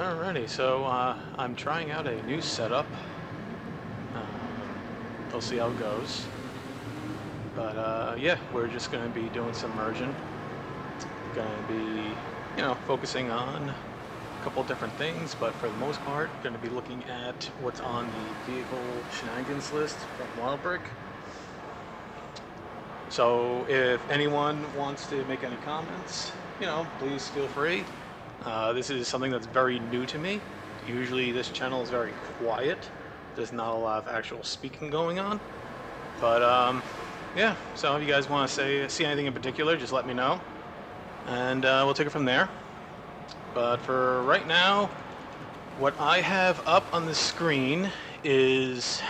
Alrighty, so I'm trying out a new setup. We'll see how it goes. But yeah, we're just going to be doing some merging. Going to be, focusing on a couple different things, but for the most part, going to be looking at what's on the vehicle shenanigans list from Wildbrick. So if anyone wants to make any comments, please feel free. This is something that's very new to me. Usually this channel is very quiet. There's not a lot of actual speaking going on. But yeah, so if you guys want to see anything in particular, just let me know. And we'll take it from there. But for right now, what I have up on the screen is,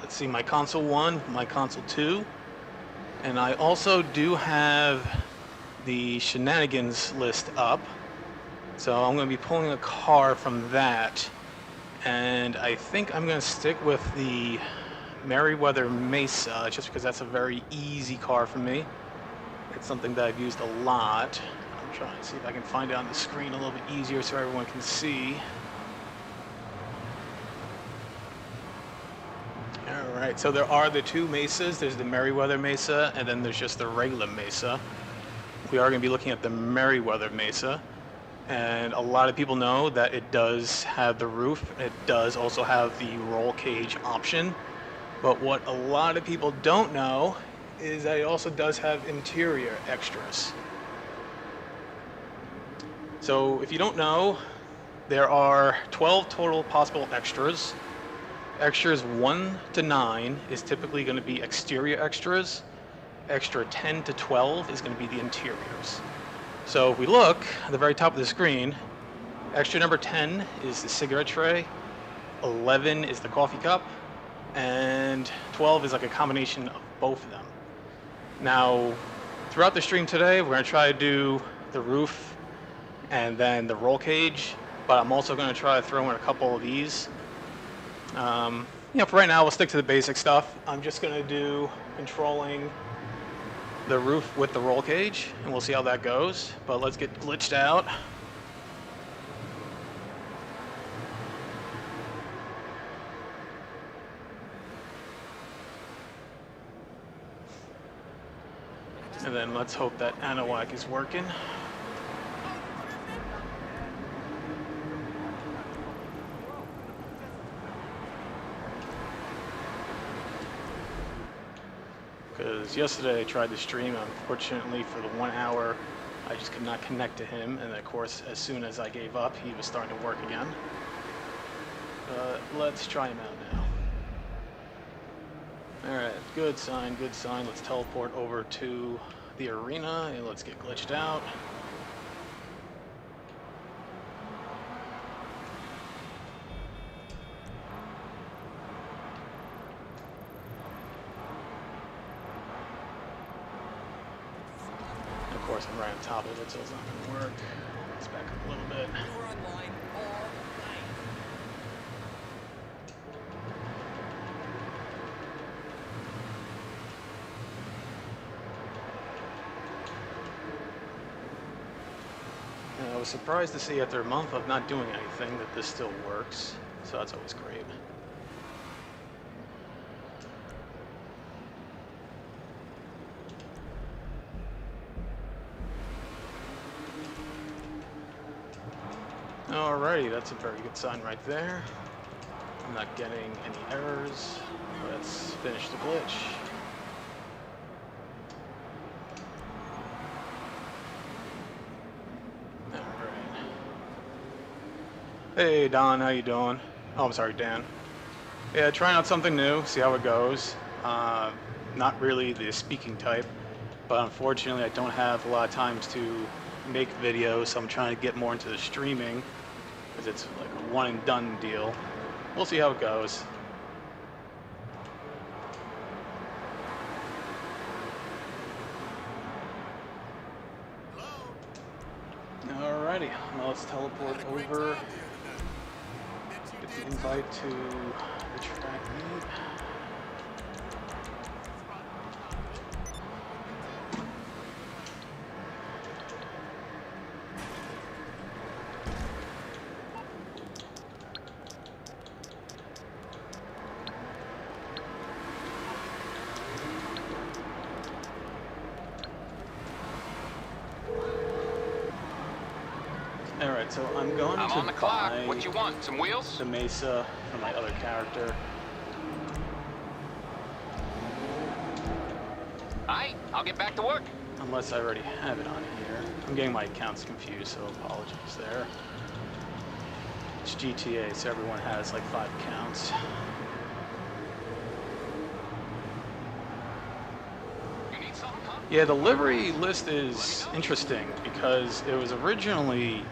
let's see, my console 1, my console 2. And I also do have the shenanigans list up. So I'm going to be pulling a car from that. And I think I'm going to stick with the Merryweather Mesa, just because that's a very easy car for me. It's something that I've used a lot. I'm trying to see if I can find it on the screen a little bit easier so everyone can see. Alright, so there are the two Mesas. There's the Merryweather Mesa, and then there's just the regular Mesa. We are going to be looking at the Merryweather Mesa. And a lot of people know that it does have the roof. It does also have the roll cage option. But what a lot of people don't know is that it also does have interior extras. So if you don't know, there are 12 total possible extras. Extras 1 to 9 is typically going to be exterior extras. Extra 10 to 12 is going to be the interiors. So if we look at the very top of the screen, extra number 10 is the cigarette tray, 11 is the coffee cup, and 12 is like a combination of both of them. Now, throughout the stream today, we're going to try to do the roof and then the roll cage, but I'm also going to try to throw in a couple of these. For right now, we'll stick to the basic stuff. I'm just going to do controlling the roof with the roll cage, and we'll see how that goes. But let's get glitched out. And then let's hope that Anahuac is working. Because yesterday I tried to stream, unfortunately for the 1 hour, I just could not connect to him, and of course, as soon as I gave up, he was starting to work again. But let's try him out now. Alright, good sign, good sign. Let's teleport over to the arena, and let's get glitched out. Of course, I'm right on top of it, so it's not going to work. Let's back up a little bit. And I was surprised to see after a month of not doing anything that this still works, so that's always great. Alrighty, that's a very good sign right there. I'm not getting any errors. Let's finish the glitch. Alright. Hey Don, how you doing? Oh, I'm sorry, Dan. Yeah, trying out something new, see how it goes. Not really the speaking type, but unfortunately I don't have a lot of times to make videos, so I'm trying to get more into the streaming, because it's like a one and done deal. We'll see how it goes. Alrighty, now let's teleport over. Get the invite to the track meet. Alright, so I'm going I'm to on the clock. buy What you want? Some wheels? the Mesa for my other character. Aight, I'll get back to work. Unless I already have it on here. I'm getting my accounts confused, so apologies there. It's GTA, so everyone has like 5 accounts. You need something, huh? Yeah, the livery list is interesting because it was originally...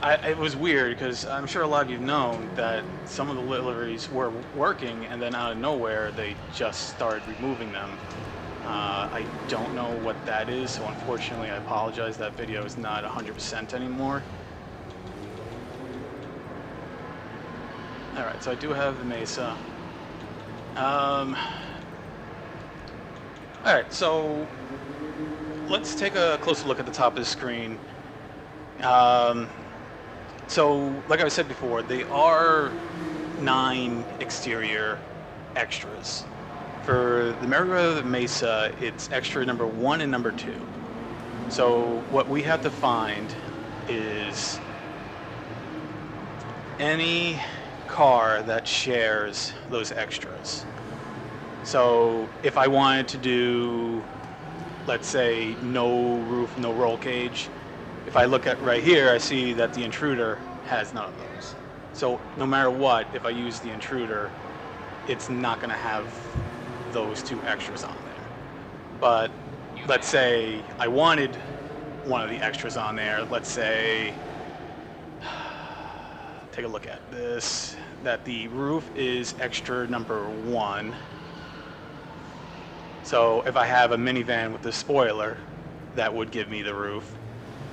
it was weird because I'm sure a lot of you've known that some of the liveries were working and then out of nowhere they just started removing them. I don't know what that is, so unfortunately I apologize, that video is not 100% anymore. Alright, so I do have the Mesa. Alright, so let's take a closer look at the top of the screen. So, like I said before, they are 9 exterior extras. For the Merryweather Mesa, it's extra number 1 and number 2. So what we have to find is any car that shares those extras. So if I wanted to do, let's say, no roof, no roll cage, if I look at right here, I see that the Intruder has none of those. So no matter what, if I use the Intruder, it's not going to have those 2 extras on there. But let's say I wanted one of the extras on there. Let's say, take a look at this, that the roof is extra number 1. So if I have a minivan with the spoiler, that would give me the roof.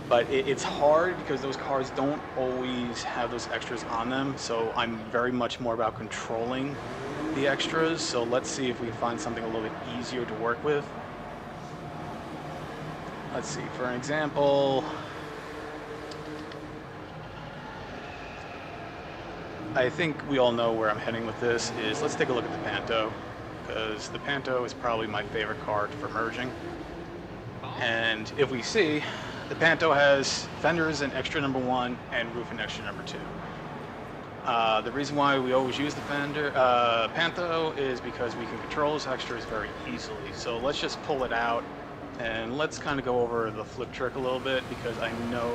But it's hard because those cars don't always have those extras on them, so I'm very much more about controlling the extras. So let's see if we can find something a little bit easier to work with. Let's see, for an example, I think we all know where I'm heading with this. Is let's take a look at the Panto, because the Panto is probably my favorite car for merging. And if we see, the Panto has fenders in extra number 1 and roof in extra number 2. The reason why we always use the Panto is because we can control those extras very easily. So let's just pull it out and let's kind of go over the flip trick a little bit, because I know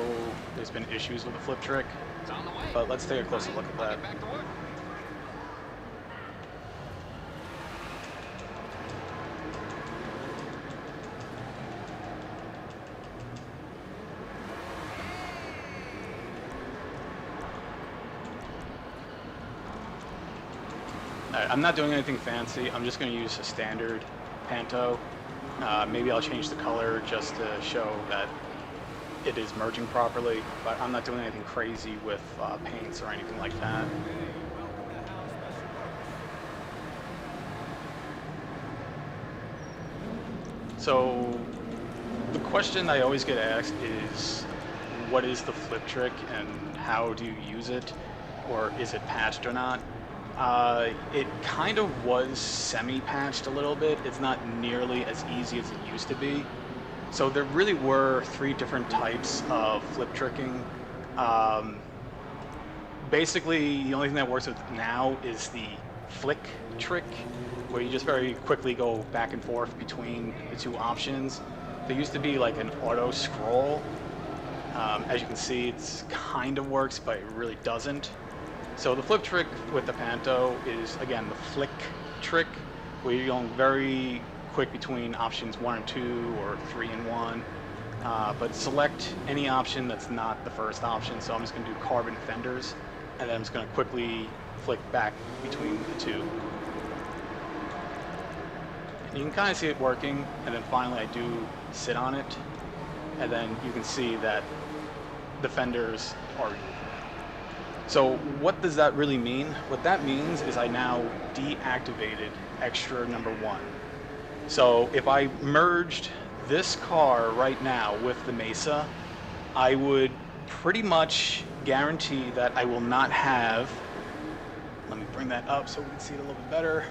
there's been issues with the flip trick. It's on the way. But let's take a closer look at that. I'll get back to work. Alright, I'm not doing anything fancy. I'm just going to use a standard Panto. Maybe I'll change the color just to show that it is merging properly, but I'm not doing anything crazy with paints or anything like that. So the question I always get asked is, what is the flip trick and how do you use it, or is it patched or not? It kind of was semi-patched a little bit. It's not nearly as easy as it used to be. So there really were 3 different types of flip tricking. Basically, the only thing that works with now is the flick trick, where you just very quickly go back and forth between the 2 options. There used to be like an auto scroll. As you can see, it's kind of works, but it really doesn't. So the flip trick with the Panto is, again, the flick trick, where you're going very quick between options 1 and 2 or 3 and 1. But select any option that's not the first option. So I'm just going to do carbon fenders, and then I'm just going to quickly flick back between the 2. And you can kind of see it working, and then finally I do sit on it, and then you can see that the fenders are removed. So what does that really mean? What that means is I now deactivated extra number 1. So if I merged this car right now with the Mesa, I would pretty much guarantee that I will not have, let me bring that up so we can see it a little bit better.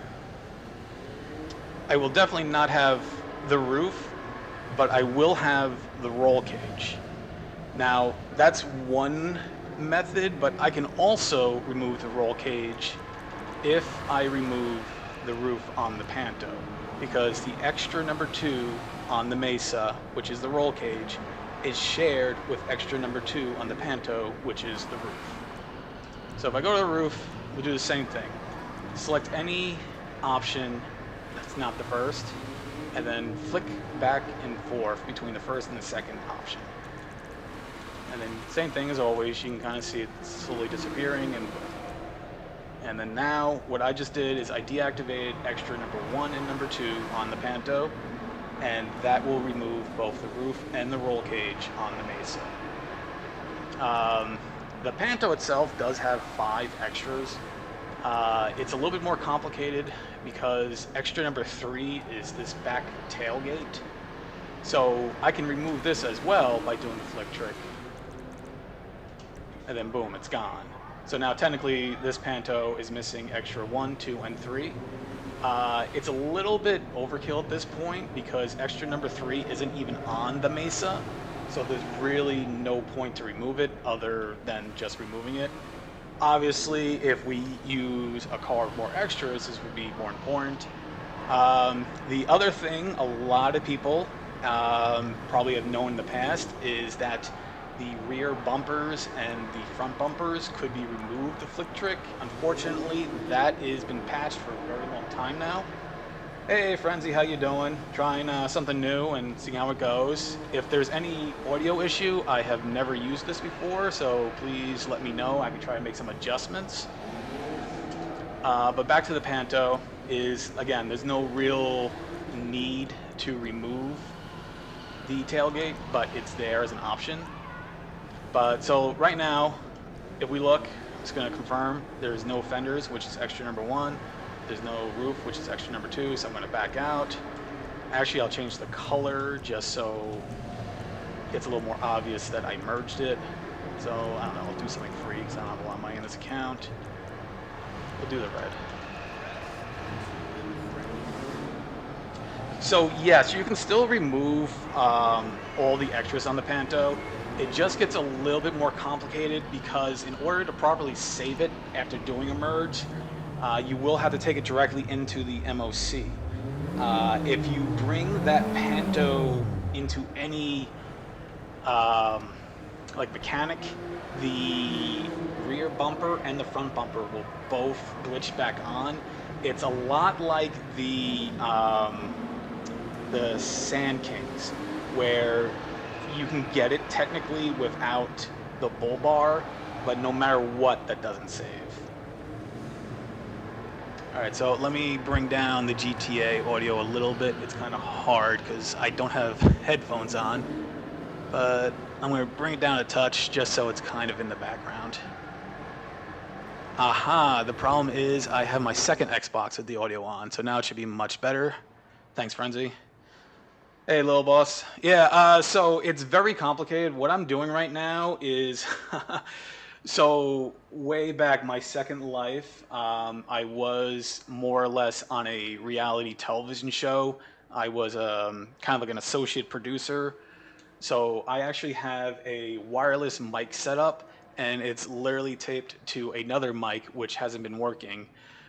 I will definitely not have the roof, but I will have the roll cage. Now, that's one method, but I can also remove the roll cage if I remove the roof on the Panto, because the extra number 2 on the Mesa, which is the roll cage, is shared with extra number 2 on the Panto, which is the roof. So if I go to the roof, we'll do the same thing. Select any option that's not the first, and then flick back and forth between the first and the second option. And then same thing as always, you can kind of see it slowly disappearing. And then now what I just did is I deactivated extra number 1 and number 2 on the Panto, and that will remove both the roof and the roll cage on the Mesa. The Panto itself does have 5 extras. It's a little bit more complicated because extra number 3 is this back tailgate. So I can remove this as well by doing the flick trick. And then boom, it's gone. So now technically this Panto is missing extra 1, 2, and 3. It's a little bit overkill at this point because extra number 3 isn't even on the Mesa. So there's really no point to remove it other than just removing it. Obviously, if we use a car with more extras, this would be more important. The other thing a lot of people probably have known in the past is that the rear bumpers and the front bumpers could be removed the flick trick. Unfortunately, that has been patched for a very long time now. Hey Frenzy, how you doing? Trying something new and seeing how it goes. If there's any audio issue, I have never used this before, so please let me know. I can try to make some adjustments. But back to the Panto is, again, there's no real need to remove the tailgate, but it's there as an option. But so right now, if we look, it's going to confirm there's no fenders, which is extra number 1. There's no roof, which is extra number 2, so I'm going to back out. Actually, I'll change the color just so it's a little more obvious that I merged it. So, I don't know, I'll do something free because I don't have a lot of money in this account. We'll do the red. So, yes, you can still remove all the extras on the Panto. It just gets a little bit more complicated because in order to properly save it after doing a merge, you will have to take it directly into the MOC. If you bring that Panto into any like mechanic, the rear bumper and the front bumper will both glitch back on. It's a lot like the Sand Kings, where you can get it technically without the bull bar, but no matter what, that doesn't save. Alright, so let me bring down the GTA audio a little bit. It's kind of hard because I don't have headphones on, but I'm going to bring it down a touch just so it's kind of in the background. Aha, the problem is I have my second Xbox with the audio on, so now it should be much better. Thanks, Frenzy. Hey, little boss. Yeah, so it's very complicated. What I'm doing right now is, so way back my second life, I was more or less on a reality television show. I was kind of like an associate producer. So I actually have a wireless mic set up, and it's literally taped to another mic, which hasn't been working.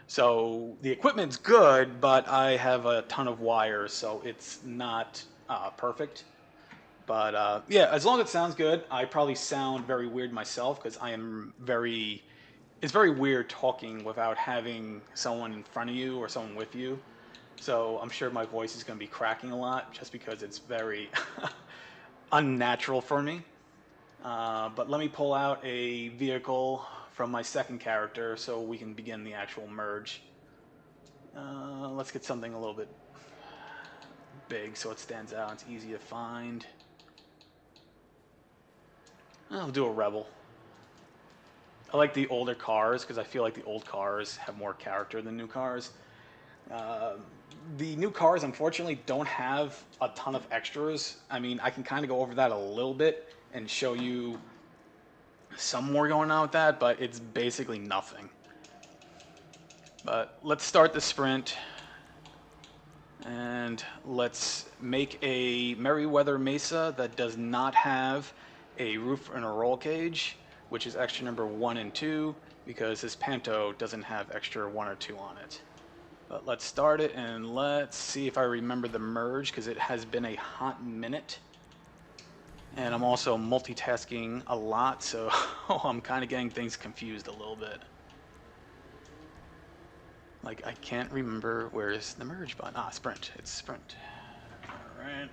So the equipment's good, but I have a ton of wires, so it's not perfect. But yeah, as long as it sounds good, I probably sound very weird myself because I am very... It's very weird talking without having someone in front of you or someone with you. So I'm sure my voice is going to be cracking a lot just because it's very unnatural for me. But let me pull out a vehicle from my second character so we can begin the actual merge. Let's get something a little bit big so it stands out. It's easy to find. I'll do a Rebel. I like the older cars because I feel like the old cars have more character than new cars. The new cars, unfortunately, don't have a ton of extras. I mean, I can kind of go over that a little bit and show you some more going on with that, but it's basically nothing. But let's start the sprint. And let's make a Merryweather Mesa that does not have a roof and a roll cage, which is extra number 1 and 2, because this Panto doesn't have extra 1 or 2 on it. But let's start it, and let's see if I remember the merge, because it has been a hot minute. And I'm also multitasking a lot, so I'm kind of getting things confused a little bit. Like, I can't remember where's the merge button. Ah, sprint. It's sprint. Alright.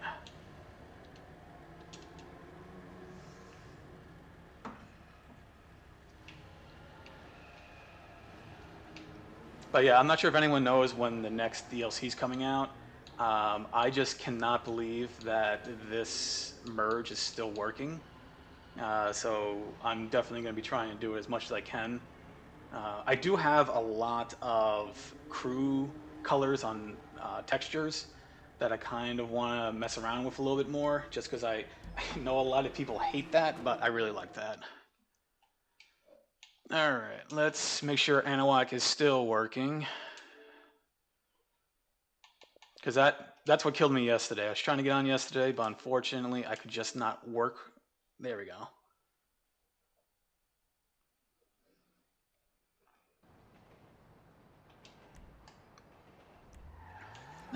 But yeah, I'm not sure if anyone knows when the next DLC is coming out. I just cannot believe that this merge is still working. So I'm definitely going to be trying to do it as much as I can. I do have a lot of crew colors on textures that I kind of want to mess around with a little bit more, just because I know a lot of people hate that, but I really like that. Alright, let's make sure Anahuac is still working. Because that's what killed me yesterday. I was trying to get on yesterday, but unfortunately I could just not work. There we go.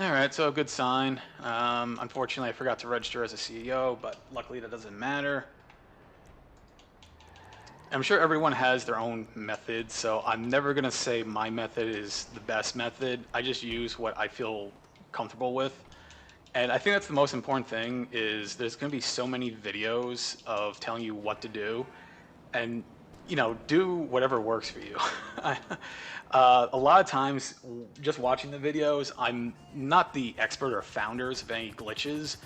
Alright, so a good sign. Unfortunately I forgot to register as a CEO, but luckily that doesn't matter. I'm sure everyone has their own method, so I'm never going to say my method is the best method. I just use what I feel comfortable with. And I think that's the most important thing, is there's going to be so many videos of telling you what to do. And, you know, do whatever works for you. A lot of times, just watching the videos, I'm not the expert or founders of any glitches,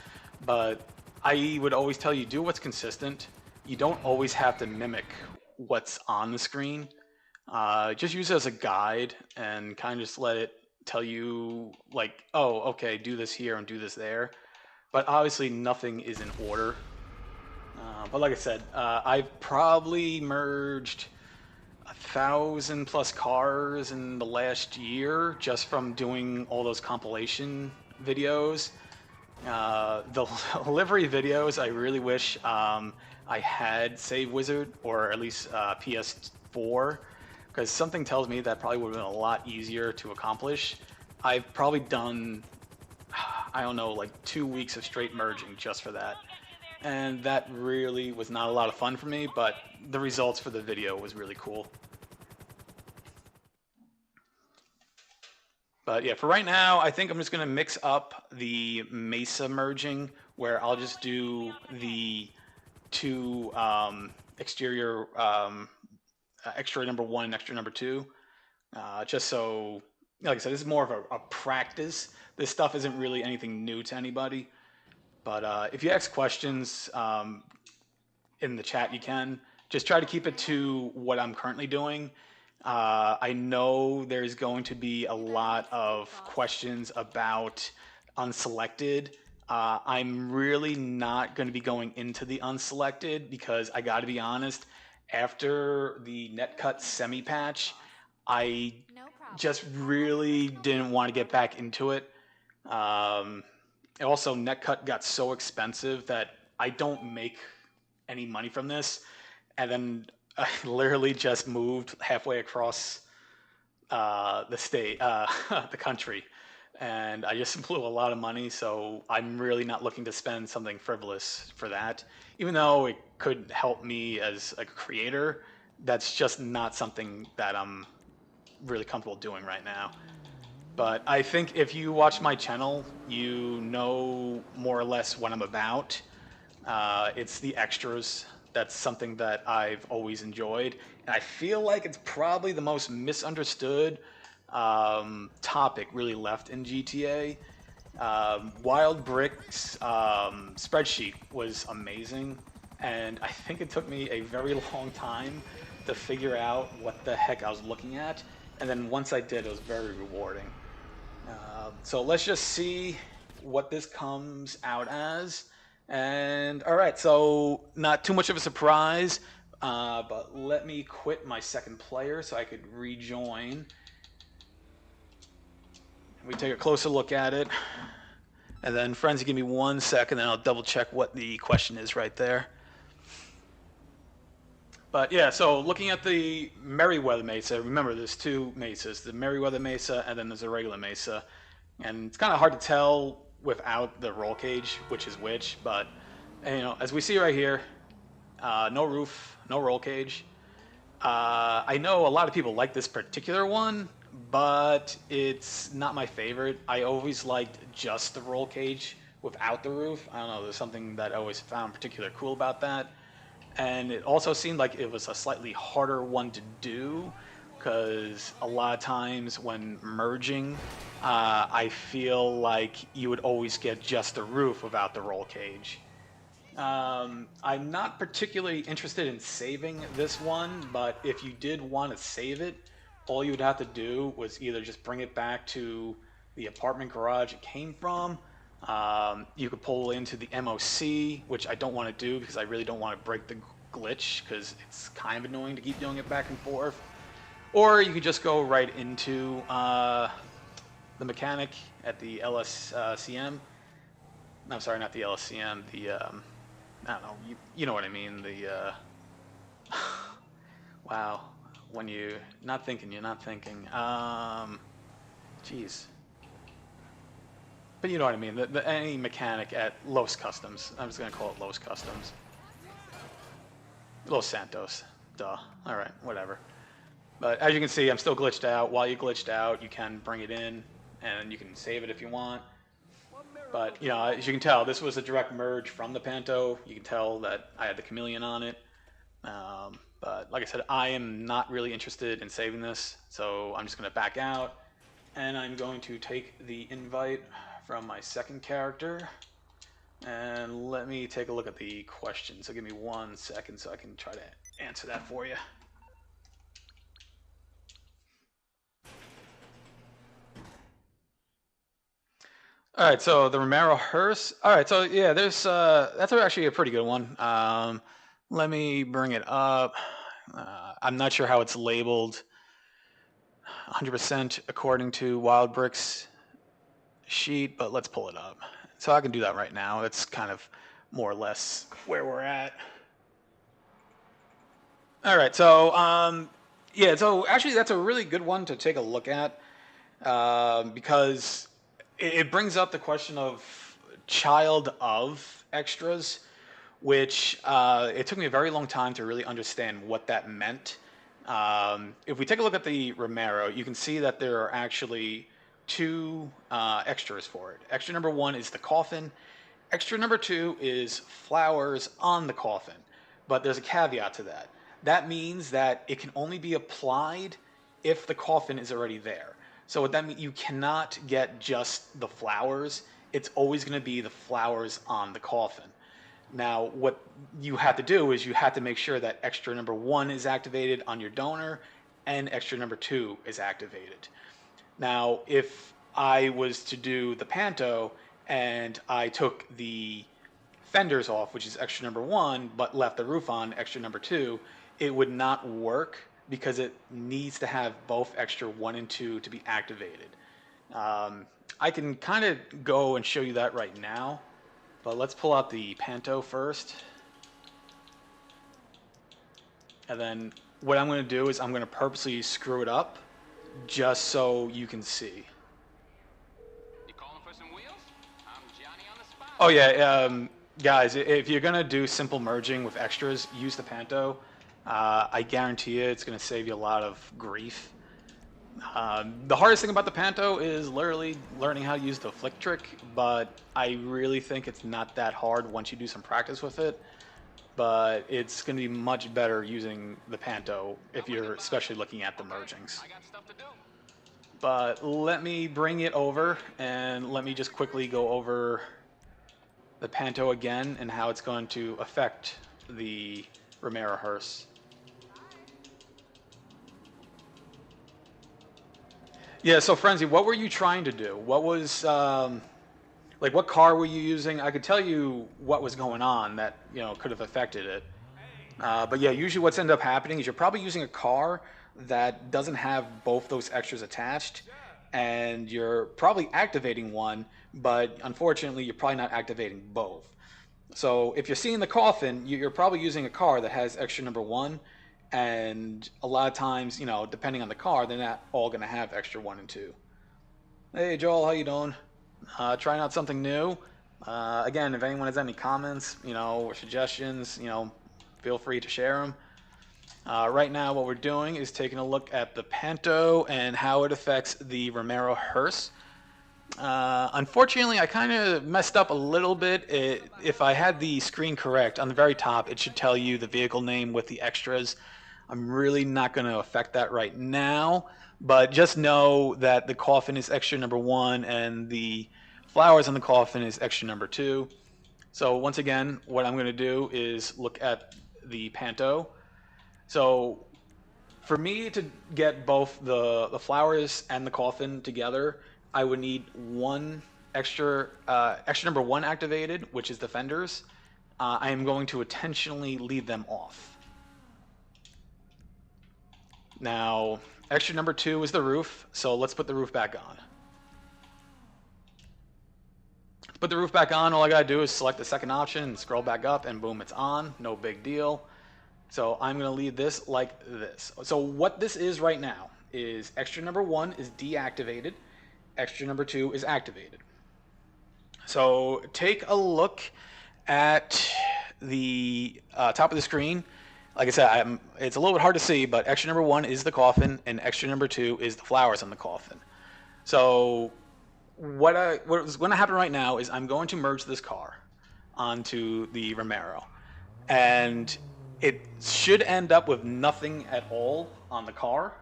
but I would always tell you, do what's consistent. You don't always have to mimic what's on the screen. Just use it as a guide and kind of just let it tell you, like, oh, okay, do this here and do this there. But obviously nothing is in order. But like I said, I've probably merged 1,000 plus cars in the last year just from doing all those compilation videos. The livery videos, I really wish I had Save Wizard, or at least PS4, because something tells me that probably would have been a lot easier to accomplish. I've probably done, I don't know, like 2 weeks of straight merging just for that. And that really was not a lot of fun for me, but the results for the video was really cool. But yeah, for right now, I think I'm just going to mix up the Mesa merging, where I'll just do the 2 exterior extra number 1 and extra number 2. Just so, like I said, this is more of a practice. This stuff isn't really anything new to anybody. But if you ask questions in the chat, you can. Just try to keep it to what I'm currently doing. I know there's going to be a lot of questions about unselected. I'm really not going to be going into the unselected, because I got to be honest, after the netcut semi patch, I just really didn't want to get back into it. Also, netcut got so expensive that I don't make any money from this. And then I literally just moved halfway across the state, the country, and I just blew a lot of money. So I'm really not looking to spend something frivolous for that, even though it could help me as a creator. That's just not something that I'm really comfortable doing right now. But I think if you watch my channel, you know more or less what I'm about. It's the extras. That's something that I've always enjoyed. And I feel like it's probably the most misunderstood topic really left in GTA. Wild Brick's spreadsheet was amazing. And I think it took me a very long time to figure out what the heck I was looking at. And then once I did, it was very rewarding. So let's just see what this comes out as. And all right, so not too much of a surprise, but let me quit my second player so I could rejoin. We take a closer look at it. And then, friends, give me 1 second, and I'll double check what the question is right there. But yeah, so looking at the Merryweather Mesa, remember there's two mesas, the Merryweather Mesa and then there's a regular Mesa. And it's kind of hard to tell without the roll cage which is which, but as we see right here, no roof, no roll cage. I know a lot of people like this particular one, but it's not my favorite. I always liked just the roll cage without the roof. I don't know, there's something that I always found particularly cool about that. And it also seemed like it was a slightly harder one to do because a lot of times when merging, I feel like you would always get just the roof without the roll cage. I'm not particularly interested in saving this one, but if you did want to save it, all you would have to do was either just bring it back to the apartment garage it came from. You could pull into the MOC, which I don't want to do because I really don't want to break the glitch because it's kind of annoying to keep doing it back and forth. Or you could just go right into the mechanic at the LSCM. I'm sorry, not the LSCM, the I don't know, you know what I mean, the, wow, when you're not thinking, jeez. But you know what I mean, any mechanic at Los Customs, I'm just going to call it Los Customs. Los Santos, duh, alright, whatever. But as you can see, I'm still glitched out. While you're glitched out, you can bring it in, and you can save it if you want. But, as you can tell, this was a direct merge from the Panto. You can tell that I had the Chameleon on it. But like I said, I am not really interested in saving this, so I'm just going to back out. And I'm going to take the invite from my second character. And let me take a look at the question. So give me 1 second so I can try to answer that for you. All right, so the Romero Hearse. All right, so yeah, there's that's actually a pretty good one. Let me bring it up. I'm not sure how it's labeled 100% according to Wild Brick's sheet, but let's pull it up. So I can do that right now. That's kind of more or less where we're at. All right, so yeah, so actually that's a really good one to take a look at because it brings up the question of child of extras, which it took me a very long time to really understand what that meant. If we take a look at the Romero, you can see that there are actually two extras for it. Extra number 1 is the coffin. Extra number 2 is flowers on the coffin. But there's a caveat to that. That means that it can only be applied if the coffin is already there. So what that means, you cannot get just the flowers. It's always going to be the flowers on the coffin. Now, what you have to do is you have to make sure that extra number 1 is activated on your donor and extra number 2 is activated. Now, if I was to do the Panto and I took the fenders off, which is extra number 1, but left the roof on, extra number 2, it would not work because it needs to have both extra 1 and 2 to be activated. I can kind of go and show you that right now, but let's pull out the Panto first. And then what I'm going to do is I'm going to purposely screw it up just so you can see. You calling for some wheels? I'm Johnny on the spot. Oh yeah, guys, if you're going to do simple merging with extras, use the Panto. I guarantee you it's going to save you a lot of grief. The hardest thing about the Panto is literally learning how to use the flick trick, but I really think it's not that hard once you do some practice with it. But it's going to be much better using the Panto if you're especially looking at the mergings. I got stuff to do. But let me bring it over and let me just quickly go over the Panto again and how it's going to affect the Romero Hearse. Yeah, so Frenzy, what were you trying to do? What was, like, what car were you using? I could tell you what was going on that, could have affected it. But yeah, usually what's ended up happening is you're probably using a car that doesn't have both those extras attached, and you're probably activating one, but unfortunately you're probably not activating both. So if you're seeing the coffin, you're probably using a car that has extra number 1, And a lot of times, you know, depending on the car, they're not all going to have extra 1 and 2. Hey Joel, how you doing? Trying out something new. Again, if anyone has any comments, you know, or suggestions, you know, feel free to share them. Right now, what we're doing is taking a look at the Panto and how it affects the Romero Hearse. Unfortunately, I kind of messed up a little bit. If I had the screen correct, on the very top, it should tell you the vehicle name with the extras. I'm really not going to affect that right now, but just know that the coffin is extra number 1 and the flowers on the coffin is extra number 2. So once again, what I'm going to do is look at the Panto. So for me to get both the flowers and the coffin together, I would need one extra number 1 activated, which is the fenders. I am going to intentionally leave them off. Now, extra number 2 is the roof, so let's put the roof back on. To put the roof back on, all I gotta do is select the second option and scroll back up, and boom, it's on. No big deal. So I'm gonna leave this like this. So what this is right now is extra number 1 is deactivated, extra number 2 is activated. So take a look at the top of the screen. Like I said, it's a little bit hard to see, but extra number 1 is the coffin, and extra number 2 is the flowers on the coffin. So what's going to happen right now is I'm going to merge this car onto the Romero, and it should end up with nothing at all on the car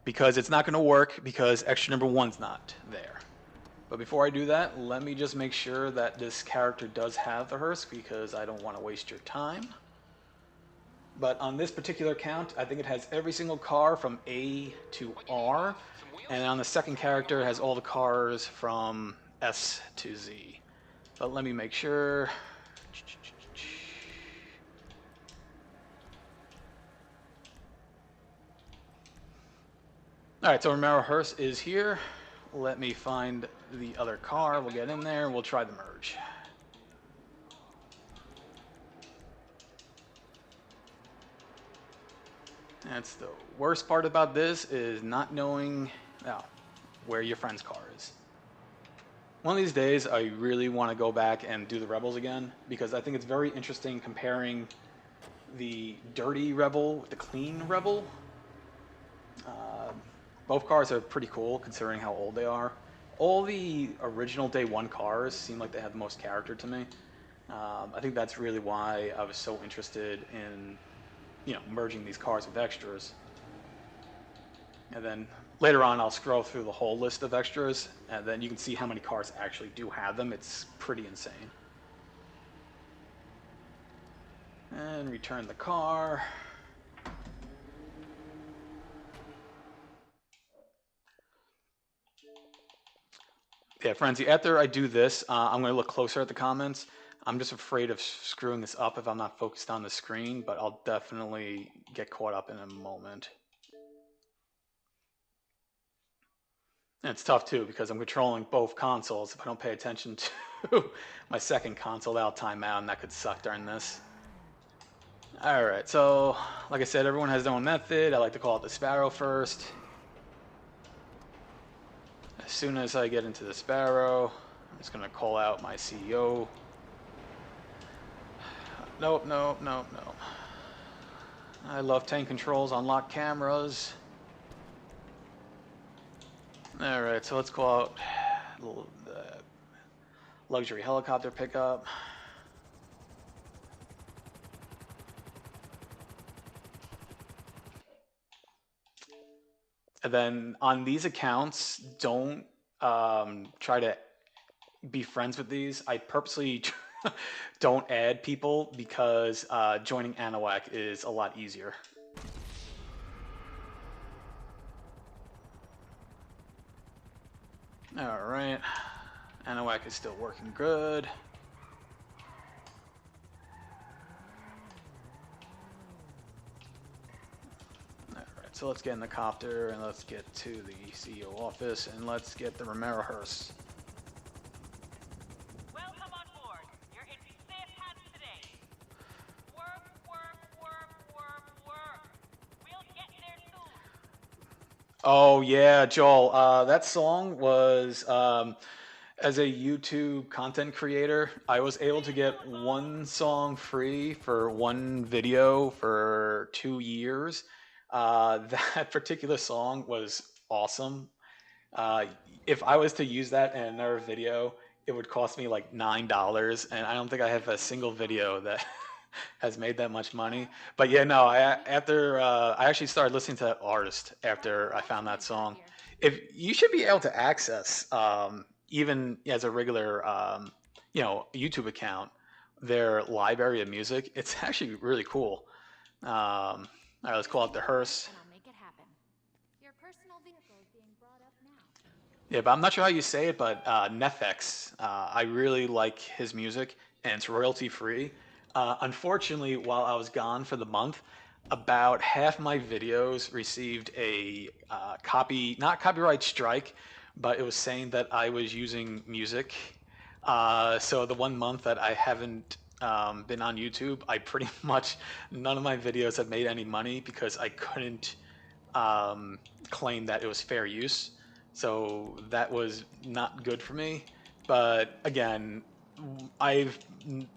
because it's not going to work because extra number 1's not there. But before I do that, let me just make sure that this character does have the hearse because I don't want to waste your time. But on this particular count, I think it has every single car from A to R. And on the second character, it has all the cars from S to Z. But let me make sure. Alright, so Romero Hearse is here. Let me find the other car. We'll get in there and we'll try the merge. That's the worst part about this is not knowing where your friend's car is. One of these days, I really want to go back and do the Rebels again because I think it's very interesting comparing the dirty Rebel with the clean Rebel. Both cars are pretty cool considering how old they are. All the original Day 1 cars seem like they have the most character to me. I think that's really why I was so interested in, you know, merging these cars with extras. And then later on, I'll scroll through the whole list of extras, and then you can see how many cars actually do have them. It's pretty insane. And return the car. Yeah, Frenzy, after I do this, I'm going to look closer at the comments. I'm just afraid of screwing this up if I'm not focused on the screen, but I'll definitely get caught up in a moment. And it's tough too because I'm controlling both consoles. If I don't pay attention to my second console, that'll time out and that could suck during this. Alright, so like I said, everyone has their own method. I like to call it the Sparrow first. As soon as I get into the Sparrow, I'm just going to call out my CEO. Nope, nope, nope, nope. I love tank controls on locked cameras. Alright, so let's call out the luxury helicopter pickup. And then on these accounts, don't try to be friends with these. I purposely don't add people because joining Anahuac is a lot easier. Alright, Anahuac is still working good. So let's get in the copter and let's get to the CEO office and let's get the Romero Hearse. Welcome on board. You're in safe hands today. Work, work, work, work, work. Oh yeah, Joel. That song was as a YouTube content creator, I was able to get one song free for one video for 2 years. That particular song was awesome. Uh, if I was to use that in another video, it would cost me like $9, and I don't think I have a single video that has made that much money. But yeah, no, I actually started listening to that artist after I found that song. If you should be able to access, even as a regular, YouTube account, their library of music. It's actually really cool. All right, let's call it the Hearse. And I'll make it happen. Your personal vehicle is being brought up now. Yeah, but I'm not sure how you say it, but Nefex, I really like his music, and it's royalty free. Unfortunately, while I was gone for the month, about half my videos received a not copyright strike, but it was saying that I was using music. So the 1 month that I haven't been on YouTube, I pretty much none of my videos have made any money because I couldn't claim that it was fair use. So that was not good for me. But again, I've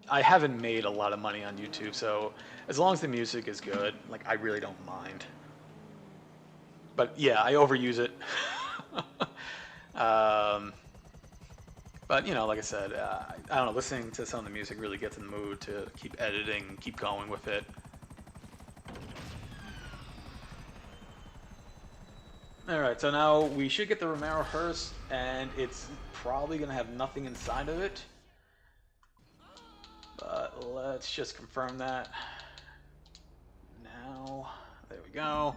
I haven't made a lot of money on YouTube, so as long as the music is good, like I really don't mind. But yeah, I overuse it. um, but like I said, I don't know. Listening to some of the music really gets in the mood to keep editing, keep going with it. Alright, so now we should get the Romero Hearse, and it's probably going to have nothing inside of it. But let's just confirm that. Now, there we go.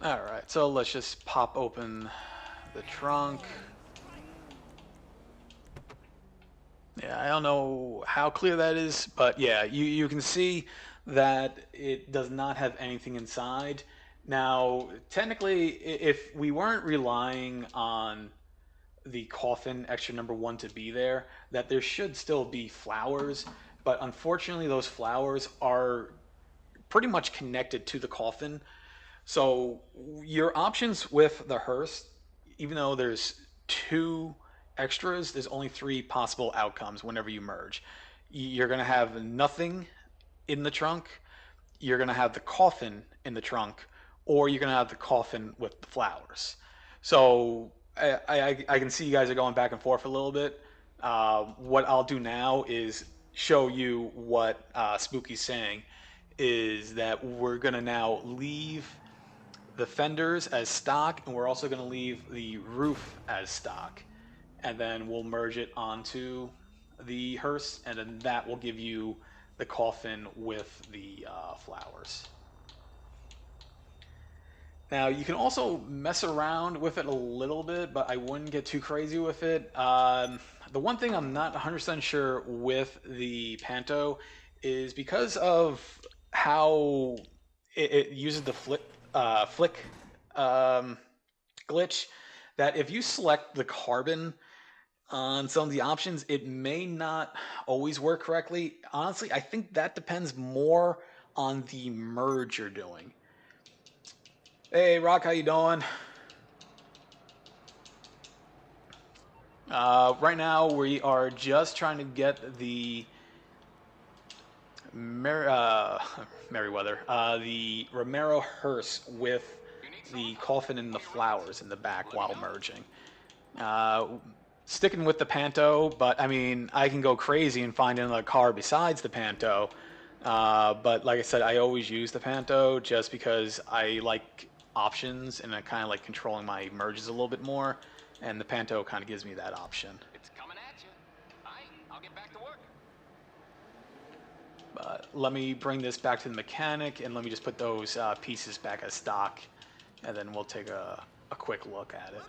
Alright, so let's just pop open the trunk. Yeah, I don't know how clear that is, but yeah, you can see that it does not have anything inside. Now, technically, if we weren't relying on the coffin extra number one to be there, that there should still be flowers, but unfortunately, those flowers are pretty much connected to the coffin. So your options with the hearse, even though there's two extras, there's only three possible outcomes whenever you merge. You're going to have nothing in the trunk, you're going to have the coffin in the trunk, or you're going to have the coffin with the flowers. So I can see you guys are going back and forth a little bit. What I'll do now is show you what Spooky's saying is that we're going to now leave the fenders as stock, and we're also going to leave the roof as stock. And then we'll merge it onto the hearse, and then that will give you the coffin with the flowers. Now, you can also mess around with it a little bit, but I wouldn't get too crazy with it. The one thing I'm not 100% sure with the Panto is because of how it uses the flick glitch, that if you select the carbon on some of the options, it may not always work correctly. Honestly, I think that depends more on the merge you're doing. Hey, Rock, how you doing? Right now, we are just trying to get the Merryweather, the Romero Hearse with the coffin and the flowers in the back while merging. Sticking with the Panto, but I mean, I can go crazy and find another car besides the Panto. But like I said, I always use the Panto just because I like options and I kind of like controlling my merges a little bit more, and the Panto kind of gives me that option. It's coming at you. I'll get back to work. But let me bring this back to the mechanic, and let me just put those pieces back as stock, and then we'll take a quick look at it.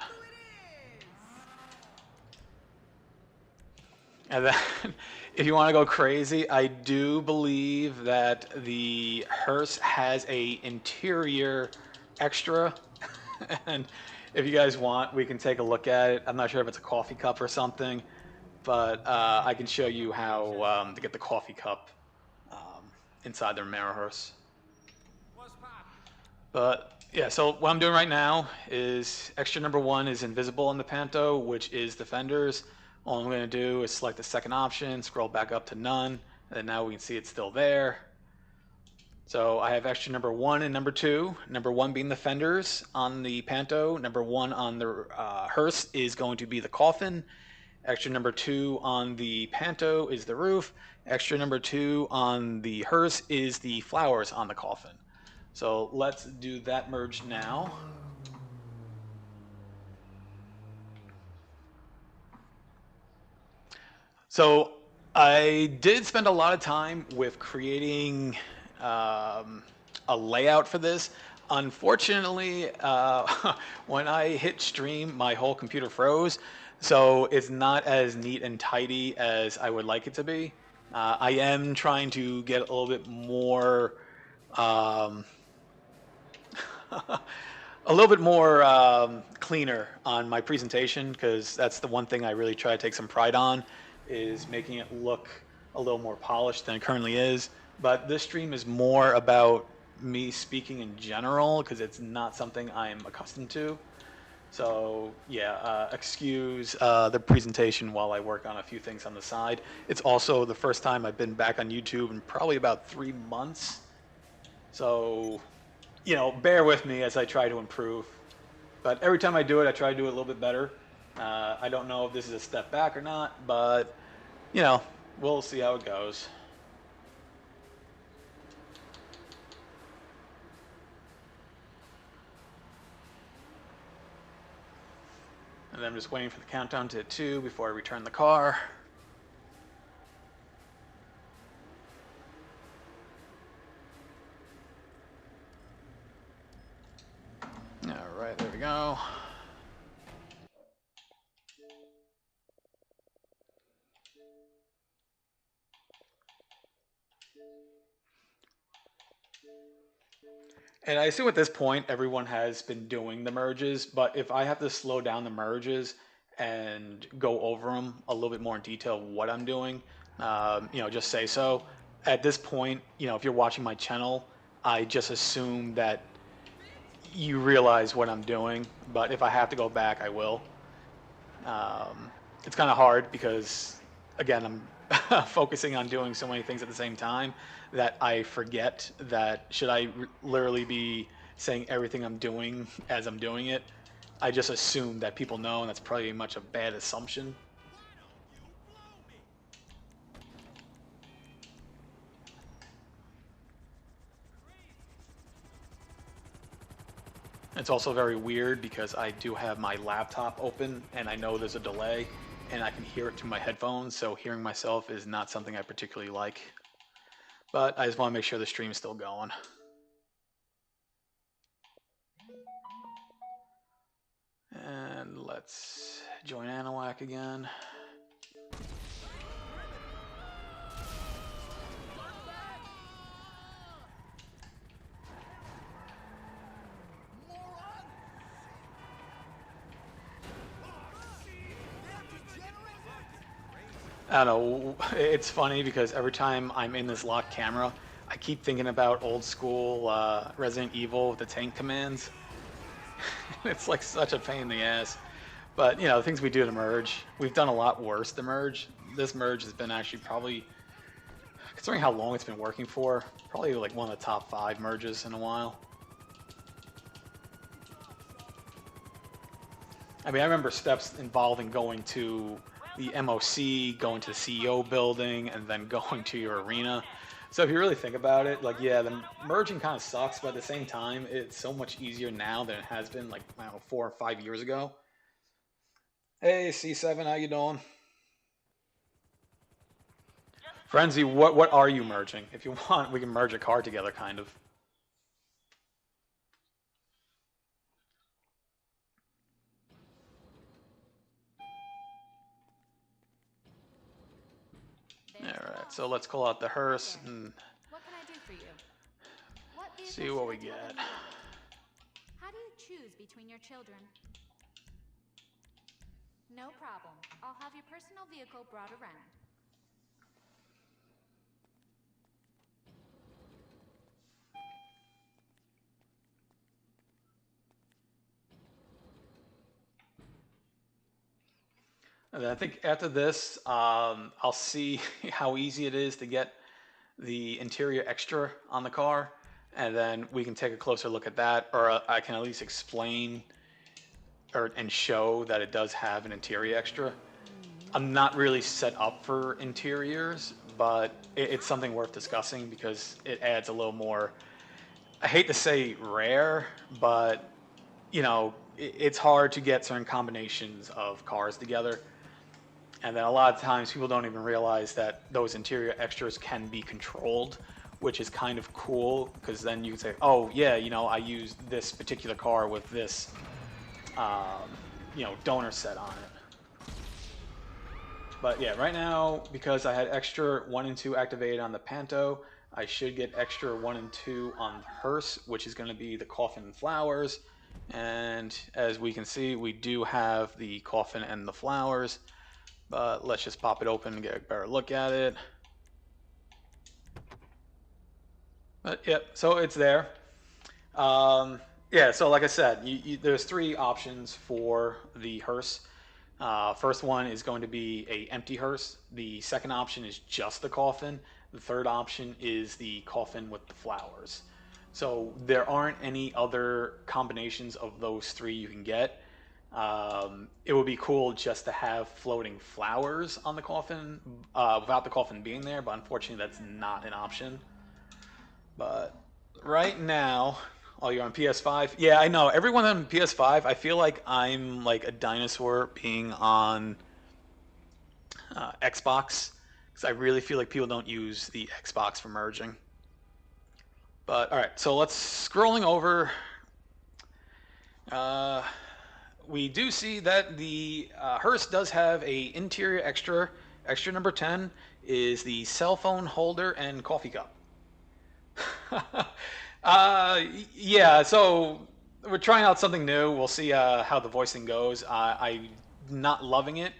And then, if you want to go crazy, I do believe that the hearse has a interior extra. And if you guys want, we can take a look at it. I'm not sure if it's a coffee cup or something, but I can show you how to get the coffee cup inside the Romero Hearse. But yeah, so what I'm doing right now is extra number 1 is invisible in the Panto, which is Defenders. All I'm going to do is select the second option, scroll back up to none, and now we can see it's still there. So I have extra number 1 and number 2. Number 1 being the fenders on the Panto. Number 1 on the hearse is going to be the coffin. Extra number 2 on the Panto is the roof. Extra number 2 on the hearse is the flowers on the coffin. So let's do that merge now. So I did spend a lot of time with creating a layout for this. Unfortunately, when I hit stream, my whole computer froze, so it's not as neat and tidy as I would like it to be. I am trying to get a little bit more, um, a little bit more cleaner on my presentation, because that's the one thing I really try to take some pride on, is making it look a little more polished than it currently is. But this stream is more about me speaking in general, because it's not something I'm accustomed to. So yeah, excuse the presentation while I work on a few things on the side. It's also the first time I've been back on YouTube in probably about 3 months. So, you know, bear with me as I try to improve. But every time I do it, I try to do it a little bit better. I don't know if this is a step back or not, but, you know, we'll see how it goes. And then I'm just waiting for the countdown to 2 before I return the car. All right, there we go. And I assume at this point everyone has been doing the merges, but if I have to slow down the merges and go over them a little bit more in detail what I'm doing, you know, just say so. At this point, you know, if you're watching my channel, I just assume that you realize what I'm doing, but if I have to go back, I will. It's kind of hard because, again, I'm focusing on doing so many things at the same time that I forget that should I literally be saying everything I'm doing as I'm doing it, I just assume that people know, and that's probably much a bad assumption. It's also very weird because I do have my laptop open and I know there's a delay and I can hear it through my headphones, so hearing myself is not something I particularly like. But I just want to make sure the stream is still going. And let's join Anahuac again. I don't know, it's funny because every time I'm in this locked camera, I keep thinking about old school Resident Evil with the tank commands. It's like such a pain in the ass. But, you know, the things we do to merge, we've done a lot worse to merge. This merge has been actually probably, considering how long it's been working for, probably like one of the top 5 merges in a while. I mean, I remember steps involving going to the MOC, going to the CEO building, and then going to your arena. So if you really think about it, like, yeah, the merging kind of sucks, but at the same time, it's so much easier now than it has been, like, I don't know, 4 or 5 years ago. Hey, C7, how you doing? Frenzy, what are you merging? If you want, we can merge a car together, kind of. Alright, so let's call out the hearse and What can I do for you? What see what we get. How do you choose between your children. No problem. I'll have your personal vehicle brought around. And then I think after this, I'll see how easy it is to get the interior extra on the car, and then we can take a closer look at that, or I can at least explain and show that it does have an interior extra. I'm not really set up for interiors, but it's something worth discussing because it adds a little more. I hate to say rare, but you know, it's hard to get certain combinations of cars together. And then a lot of times people don't even realize that those interior extras can be controlled, which is kind of cool because then you can say, oh, yeah, you know, I used this particular car with this, you know, donor set on it. But yeah, right now, because I had extra 1 and 2 activated on the Panto, I should get extra 1 and 2 on the Hearse, which is going to be the coffin and flowers. And as we can see, we do have the coffin and the flowers. But let's just pop it open and get a better look at it. But yep, so it's there. Yeah, so like I said, there's 3 options for the hearse. First one is going to be a empty hearse. The second option is just the coffin. The third option is the coffin with the flowers. So there aren't any other combinations of those 3 you can get. It would be cool just to have floating flowers on the coffin without the coffin being there, but unfortunately that's not an option. But right now, oh, you're on PS5? Yeah, I know. Everyone on PS5, I feel like I'm like a dinosaur being on Xbox, because I really feel like people don't use the Xbox for merging. But all right, so let's scrolling over. We do see that the hearse does have a interior extra. Extra number 10 is the cell phone holder and coffee cup. Yeah, so we're trying out something new. We'll see how the voicing goes. I'm not loving it,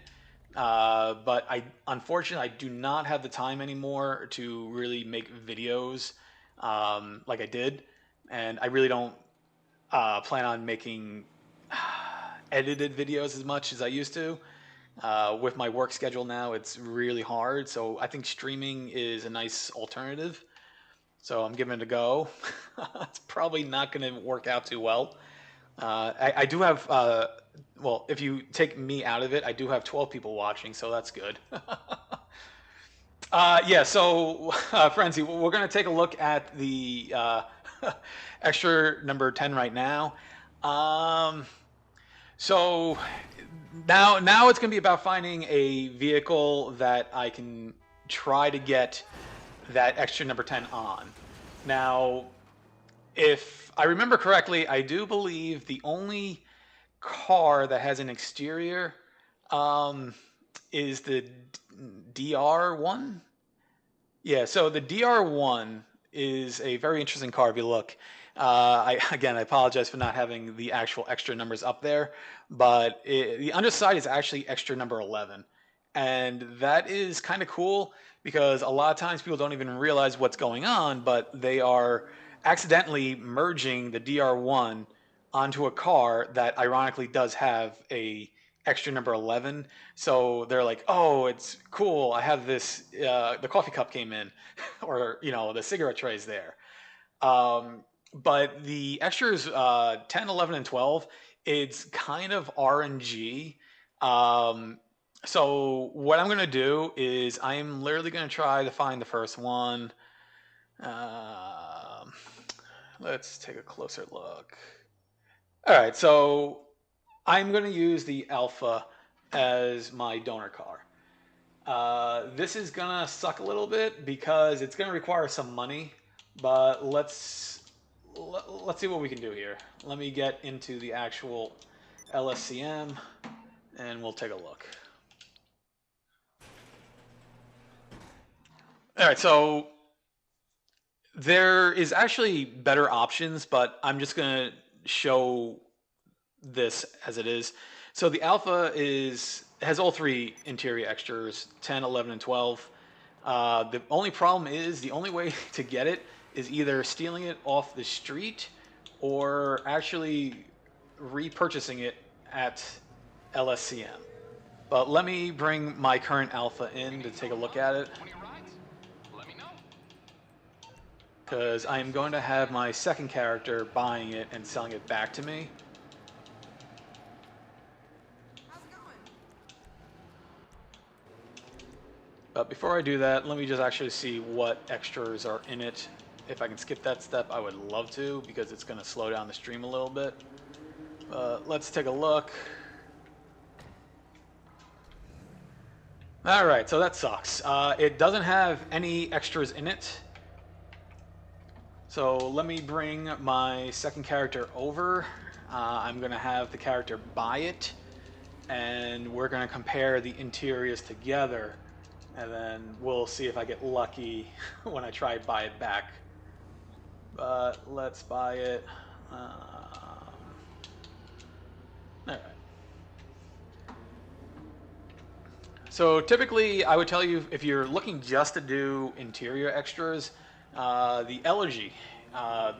but unfortunately I do not have the time anymore to really make videos like I did, and I really don't plan on making edited videos as much as I used to. With my work schedule now, it's really hard. So I think streaming is a nice alternative. So I'm giving it a go. It's probably not going to work out too well. I do have, well, if you take me out of it, I do have 12 people watching, so that's good. Yeah, so Frenzy, we're going to take a look at the extra number 10 right now. So now it's going to be about finding a vehicle that I can try to get that extra number 10 on. Now, if I remember correctly, I do believe the only car that has an exterior is the DR1. Yeah, so the DR1 is a very interesting car if you look. I apologize for not having the actual extra numbers up there, but the underside is actually extra number 11. And that is kind of cool because a lot of times people don't even realize what's going on, but they are accidentally merging the DR1 onto a car that ironically does have a extra number 11. So they're like, oh, it's cool. I have this, the coffee cup came in, or, you know, the cigarette tray's there. But the extras 10, 11, and 12, it's kind of RNG. So what I'm going to do is I'm literally going to try to find the first one. Let's take a closer look. All right, so I'm going to use the Alpha as my donor car. This is going to suck a little bit because it's going to require some money, but let's see what we can do here. Let me get into the actual LSCM and we'll take a look. All right, so there is actually better options, but I'm just going to show this as it is. So the alpha has all three interior extras, 10, 11, and 12. The only problem is the only way to get it is either stealing it off the street or actually repurchasing it at LSCM. But let me bring my current alpha in to take a look at it, When he arrives, let me know. because I am going to have my second character buying it and selling it back to me. How's it going? But before I do that, let me just actually see what extras are in it. If I can skip that step, I would love to, because it's going to slow down the stream a little bit. Let's take a look. Alright, so that sucks. It doesn't have any extras in it. So let me bring my second character over. I'm going to have the character buy it, and we're going to compare the interiors together, and then we'll see if I get lucky when I try to buy it back. But let's buy it. Alright. So typically, I would tell you, if you're looking just to do interior extras, the Elegy,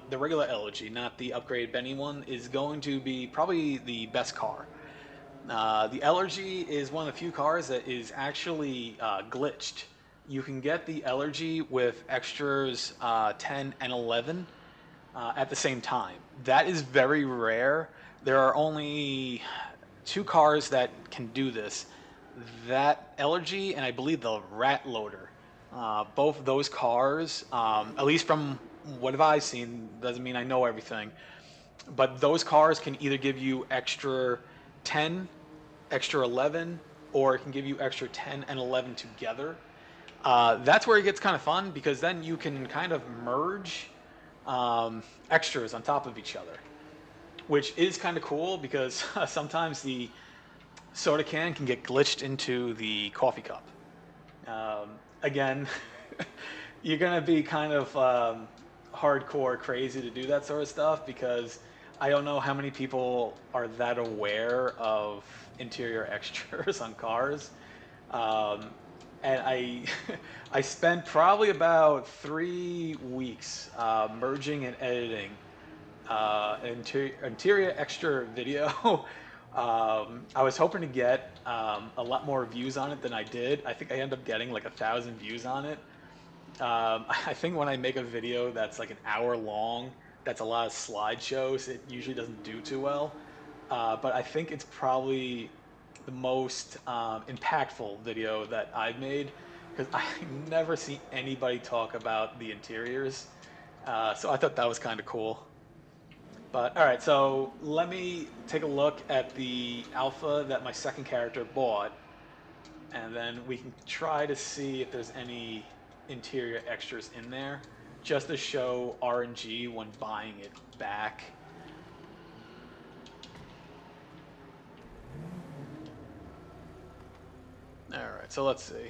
the regular Elegy, not the upgrade Benny one, is going to be probably the best car. The Elegy is one of the few cars that is actually glitched. You can get the Elegy with extras 10 and 11 at the same time. That is very rare. There are only two cars that can do this. That Elegy and I believe the Rat Loader. Both of those cars, at least from what have I seen, doesn't mean I know everything, but those cars can either give you extra 10, extra 11, or it can give you extra 10 and 11 together. That's where it gets kind of fun, because then you can kind of merge extras on top of each other, which is kind of cool, because sometimes the soda can get glitched into the coffee cup. Again, you're gonna be kind of hardcore crazy to do that sort of stuff, because I don't know how many people are that aware of interior extras on cars. And I spent probably about 3 weeks merging and editing interior extra video. I was hoping to get a lot more views on it than I did. I think I ended up getting like 1,000 views on it. I think when I make a video that's like an hour long, that's a lot of slideshows, it usually doesn't do too well. But I think it's probably the most impactful video that I've made, because I never see anybody talk about the interiors. So I thought that was kind of cool. But alright, so let me take a look at the alpha that my second character bought, and then we can try to see if there's any interior extras in there, just to show RNG when buying it back. Alright, so let's see.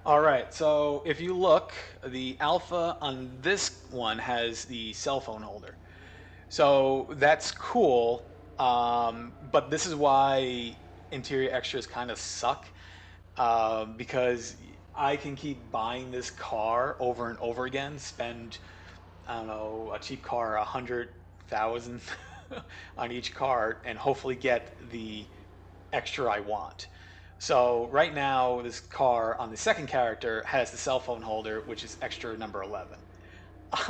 Alright, so if you look, the alpha on this one has the cell phone holder. So that's cool, but this is why interior extras kind of suck, because I can keep buying this car over and over again, spend, I don't know, a cheap car 100,000 on each car, and hopefully get the extra I want. So right now, this car on the second character has the cell phone holder, which is extra number 11.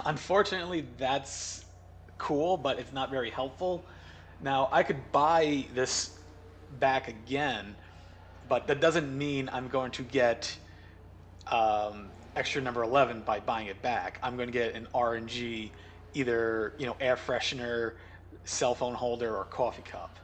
Unfortunately, that's cool, but it's not very helpful. Now, I could buy this back again, but that doesn't mean I'm going to get extra number 11 by buying it back. I'm going to get an RNG, either air freshener, cell phone holder, or coffee cup.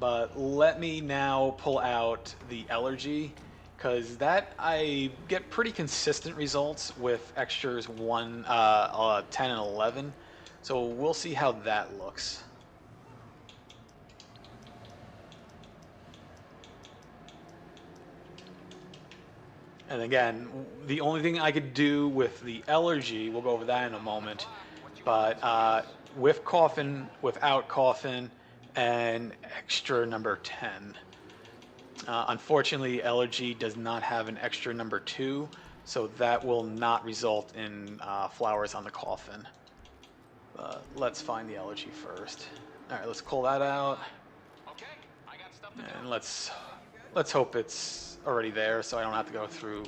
But let me now pull out the Elegy, because that I get pretty consistent results with extras 10 and 11. So we'll see how that looks. And again, the only thing I could do with the Elegy, we'll go over that in a moment, but with coffin, without coffin, and extra number 10. Unfortunately, Elegy does not have an extra number 2, so that will not result in flowers on the coffin. Let's find the Elegy first. Alright, let's pull that out. Okay, I got stuff to do. And let's hope it's already there so I don't have to go through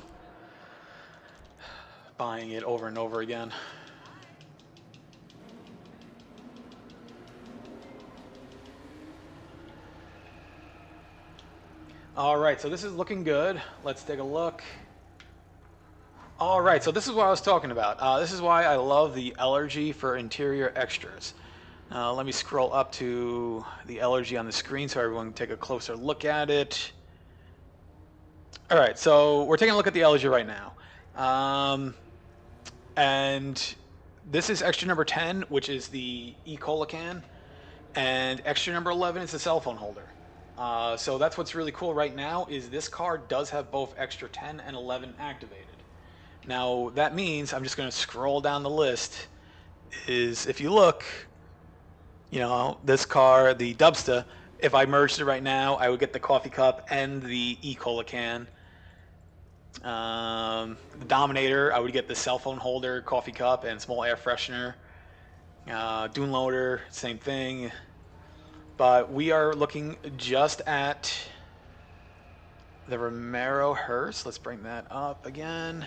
buying it over and over again. Alright, so this is looking good. Let's take a look. Alright, so this is what I was talking about. This is why I love the Elegy for interior extras. Let me scroll up to the Elegy on the screen so everyone can take a closer look at it. Alright, so we're taking a look at the Elegy right now. And this is extra number 10, which is the E-Cola can. And extra number 11 is the cell phone holder. So that's what's really cool right now is this card does have both extra 10 and 11 activated. Now that means I'm just going to scroll down the list. Is if you look, you know, this car, the Dubsta, if I merged it right now, I would get the coffee cup and the E-Cola can. The Dominator, I would get the cell phone holder, coffee cup, and small air freshener. Dune Loader, same thing. But we are looking just at the Romero Hearse. Let's bring that up again.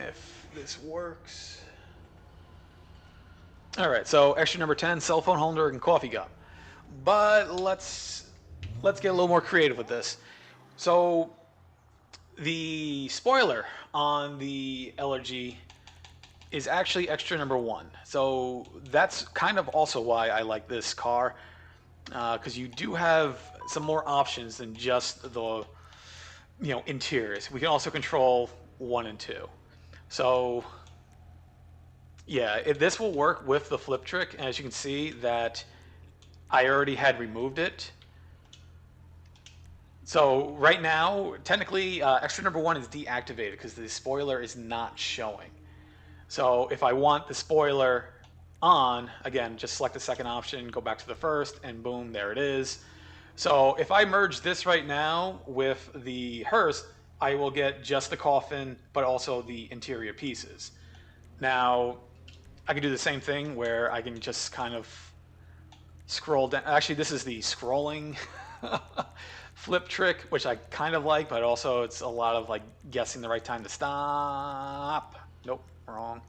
If this works. Alright, so extra number 10, cell phone holder and coffee cup. But let's get a little more creative with this. So the spoiler on the Elegy is actually extra number 1. So that's kind of also why I like this car, because you do have some more options than just the interiors. We can also control 1 and 2. So yeah, this will work with the flip trick. And as you can see that I already had removed it. So right now, technically, extra number 1 is deactivated because the spoiler is not showing. So if I want the spoiler on, again, just select the second option, go back to the first, and boom, there it is. So if I merge this right now with the hearse, I will get just the coffin, but also the interior pieces. Now, I can do the same thing where I can just kind of scroll down. Actually, this is the scrolling flip trick, which I kind of like, but also it's a lot of like guessing the right time to stop. Nope, wrong.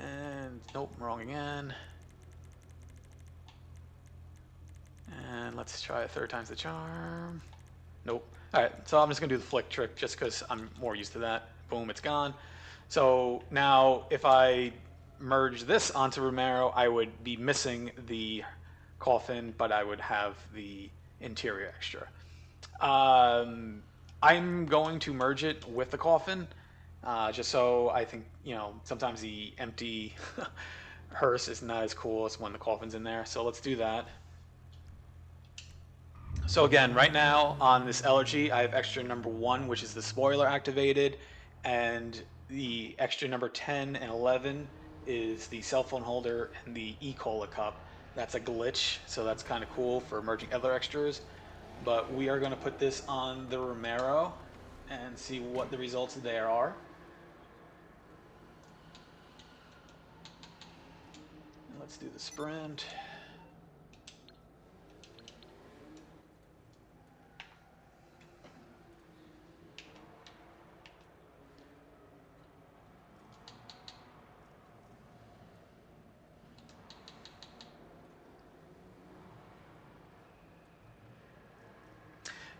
And nope, wrong again. And let's try a third time's the charm. Nope. All right, so I'm just gonna do the flick trick just because I'm more used to that. Boom, it's gone. So now if I merge this onto Romero, I would be missing the coffin, but I would have the interior extra. I'm going to merge it with the coffin, just so I think, sometimes the empty hearse is not as cool as when the coffin's in there. So let's do that. So again, right now on this Elegy, I have extra number 1, which is the spoiler activated, and the extra number 10 and 11 is the cell phone holder and the E-Cola cup. That's a glitch, so that's kind of cool for merging other extras. But we are going to put this on the Romero and see what the results there are. And let's do the sprint.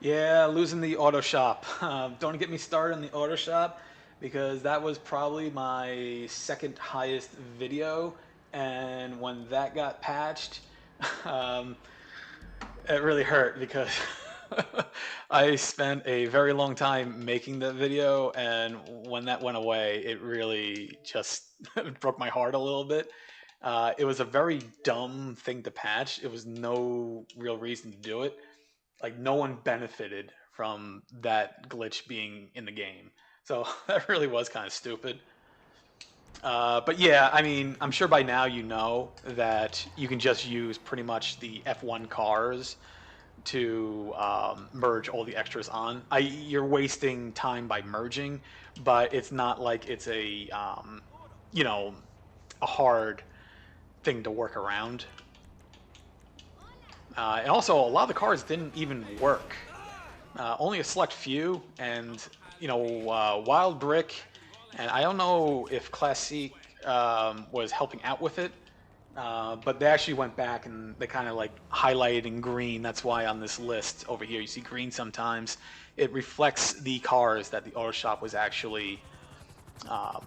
Yeah, losing the auto shop. Don't get me started on the auto shop because that was probably my second highest video, and when that got patched, it really hurt because I spent a very long time making that video, and when that went away, it really just broke my heart a little bit. It was a very dumb thing to patch. It was no real reason to do it. Like, no one benefited from that glitch being in the game. So that really was kind of stupid. But yeah, I mean, I'm sure by now you know that you can just use pretty much the F1 cars to merge all the extras on. You're wasting time by merging, but it's not like it's a you know, a hard thing to work around. And also, a lot of the cars didn't even work. Only a select few, and Wild Brick, and I don't know if Classic was helping out with it, but they actually went back and they kind of like highlighted in green. That's why on this list over here you see green sometimes. It reflects the cars that the auto shop was actually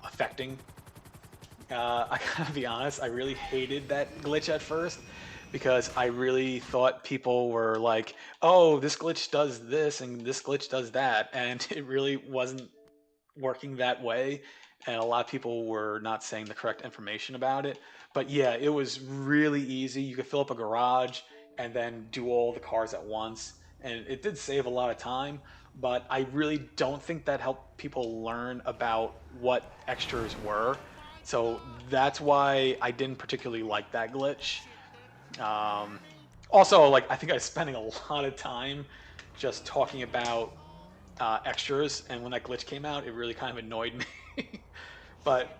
affecting. I gotta be honest, I really hated that glitch at first because I really thought people were like, oh, this glitch does this and this glitch does that. And it really wasn't working that way. And a lot of people were not saying the correct information about it. But yeah, it was really easy. You could fill up a garage and then do all the cars at once. And it did save a lot of time, but I really don't think that helped people learn about what extras were. So that's why I didn't particularly like that glitch. Um, Also, like I think I was spending a lot of time just talking about extras, and when that glitch came out, it really kind of annoyed me. But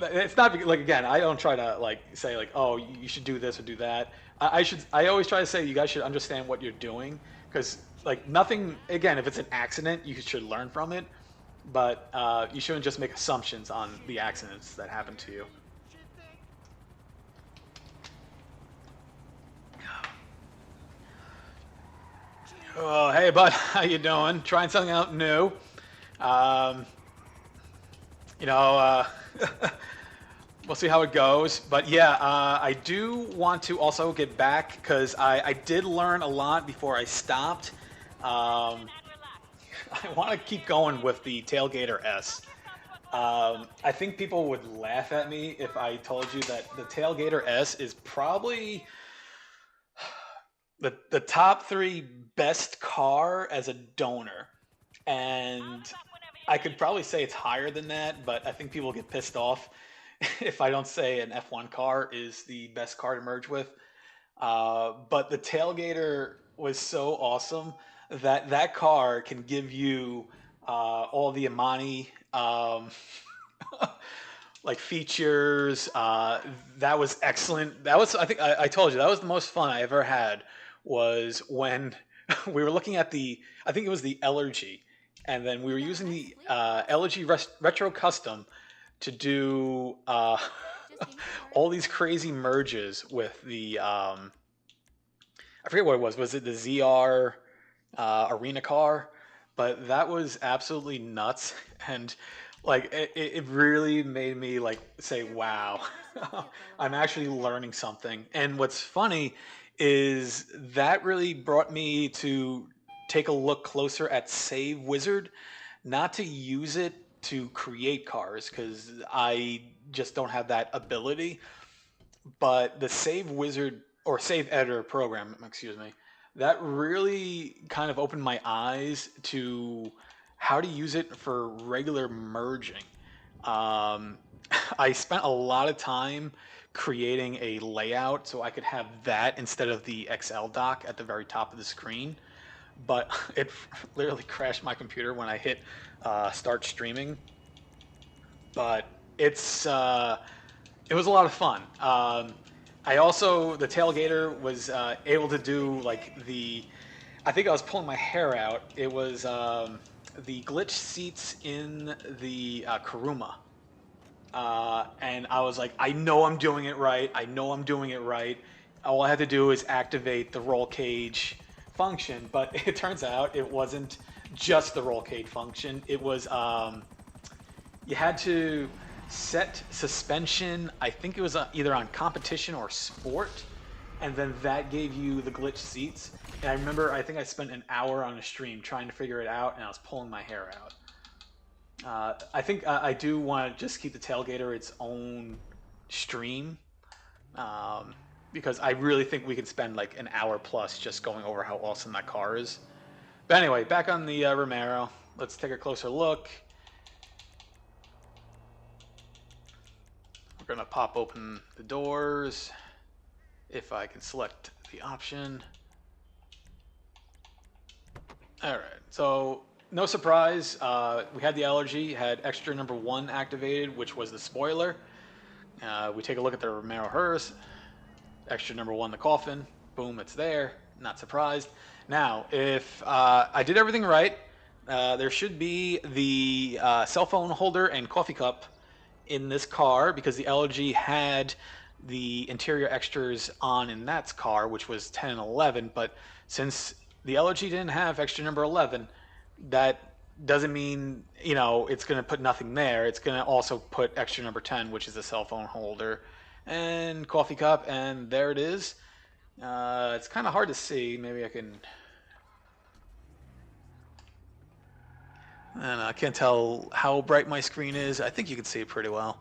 it's not like again, I don't try to like say like, oh, you should do this or do that. I should. I always try to say you guys should understand what you're doing because like nothing. Again, if it's an accident, you should learn from it. But you shouldn't just make assumptions on the accidents that happen to you. Oh, hey, bud, how you doing? Trying something out new. Um, you know, we'll see how it goes. But yeah, I do want to also get back because I did learn a lot before I stopped. Um, I want to keep going with the Tailgater S. I think people would laugh at me if I told you that the Tailgater S is probably the top three best car as a donor. And I could probably say it's higher than that, but I think people get pissed off if I don't say an F1 car is the best car to merge with. But the Tailgater was so awesome that that car can give you all the Amani like features. That was excellent. That was I think I told you that was the most fun I ever had was when we were looking at the I think it was the Elegy, and then we were using the Elegy Retro Custom to do all these crazy merges with the I forget what it was. Was it the ZR arena car? But that was absolutely nuts, and like it really made me like say, "Wow, I'm actually learning something." And what's funny is that really brought me to take a look closer at Save Wizard, not to use it to create cars because I just don't have that ability, but the Save Wizard or Save Editor program, excuse me, that really kind of opened my eyes to how to use it for regular merging. Um, I spent a lot of time creating a layout so I could have that instead of the Excel doc at the very top of the screen. But it literally crashed my computer when I hit start streaming. But it was a lot of fun. I also the tailgater was able to do like the. I think I was pulling my hair out. It was the glitch seats in the Karuma, and I was like, I know I'm doing it right. I know I'm doing it right. All I had to do is activate the roll cage function, but it turns out it wasn't just the roll cage function. It was you had to set suspension. I think it was either on competition or sport, and then that gave you the glitch seats. And I remember, I think I spent an hour on a stream trying to figure it out, and I was pulling my hair out. I think I do want to just keep the tailgater its own stream um, because I really think we could spend like an hour plus just going over how awesome that car is. But anyway, back on the Romero. Let's take a closer look. We're gonna pop open the doors if I can select the option. All right, so no surprise, we had the Elegy, had extra number 1 activated, which was the spoiler. We take a look at the Romero Hearse, extra number 1, the coffin, boom, it's there, not surprised. Now, if I did everything right, there should be the cell phone holder and coffee cup in this car because the Elegy had the interior extras on in that car, which was 10 and 11. But since the Elegy didn't have extra number 11, that doesn't mean, you know, it's going to put nothing there. It's going to also put extra number 10, which is a cell phone holder and coffee cup, and there it is. It's kind of hard to see. Maybe I can... And I can't tell how bright my screen is. I think you can see it pretty well.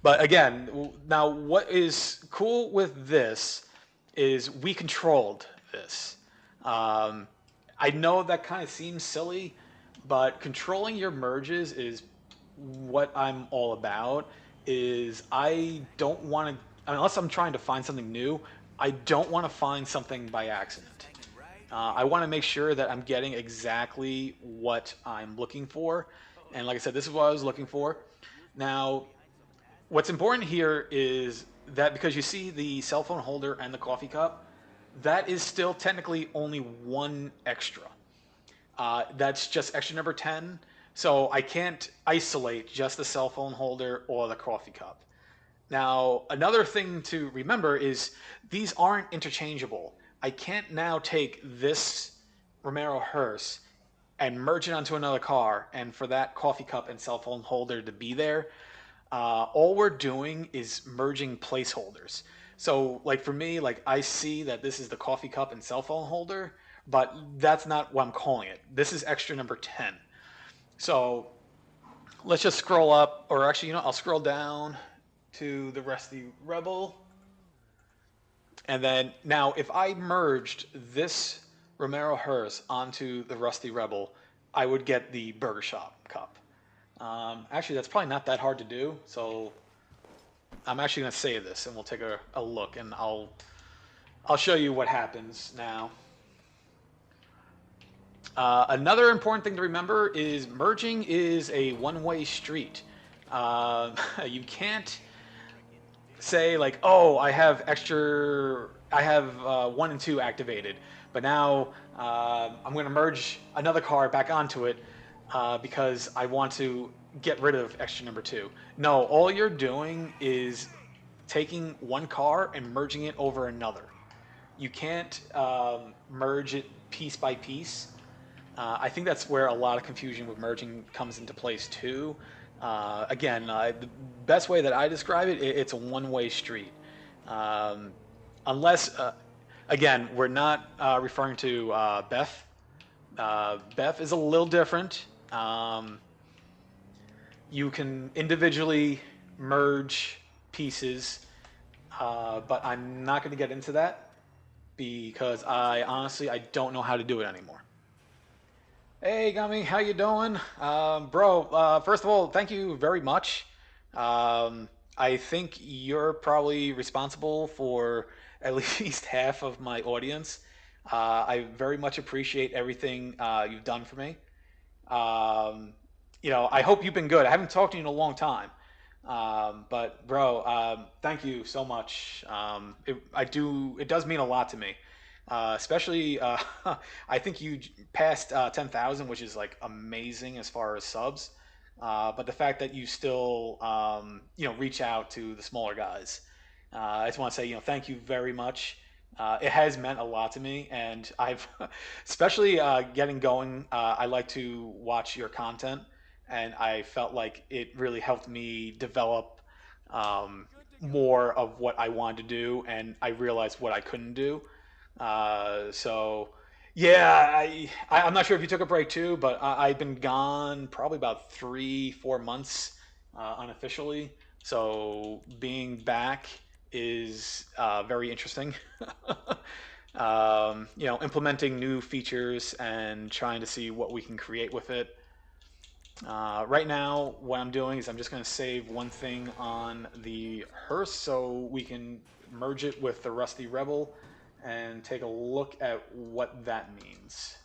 But again, now what is cool with this is we controlled this. I know that kind of seems silly, but controlling your merges is what I'm all about. Is I don't want to, unless I'm trying to find something new, I don't want to find something by accident. I want to make sure that I'm getting exactly what I'm looking for. And like I said, this is what I was looking for. Now, what's important here is that because you see the cell phone holder and the coffee cup, that is still technically only 1 extra. That's just extra number 10. So I can't isolate just the cell phone holder or the coffee cup. Now, another thing to remember is these aren't interchangeable. I can't now take this Romero Hearse and merge it onto another car, and for that coffee cup and cell phone holder to be there, all we're doing is merging placeholders. So, like for me, like I see that this is the coffee cup and cell phone holder, but that's not what I'm calling it. This is extra number 10. So, let's just scroll up, or actually, you know, I'll scroll down to the Rusty Rebel. And then now, if I merged this Romero Hearse onto the Rusty Rebel, I would get the Burger Shop cup. Actually, that's probably not that hard to do. So I'm actually going to save this, and we'll take a look, and I'll show you what happens now. Another important thing to remember is merging is a one-way street. You can't say like, oh, I have 1 and 2 activated, but now I'm going to merge another car back onto it because I want to get rid of extra number 2. No, all you're doing is taking one car and merging it over another. You can't merge it piece by piece. I think that's where a lot of confusion with merging comes into place too. Again, the best way that I describe it, it's a one-way street. Unless, again, we're not referring to Beth. Beth is a little different. You can individually merge pieces, but I'm not going to get into that because I don't know how to do it anymore. Hey, Gummy, how you doing? Bro, first of all, thank you very much. I think you're probably responsible for at least half of my audience. I very much appreciate everything you've done for me. You know, I hope you've been good. I haven't talked to you in a long time. But, bro, thank you so much. It does mean a lot to me. Especially, I think you passed 10,000, which is like amazing as far as subs. But the fact that you still, you know, reach out to the smaller guys, I just want to say, you know, thank you very much. It has meant a lot to me, and I've, especially getting going. I like to watch your content, and I felt like it really helped me develop more of what I wanted to do, and I realized what I couldn't do. So yeah, I'm not sure if you took a break too, but I've been gone probably about 3-4 months unofficially. So being back is very interesting. You know, implementing new features and trying to see what we can create with it. Right now, what I'm doing is I'm just going to save one thing on the hearse so we can merge it with the Rusty Rebel and take a look at what that means.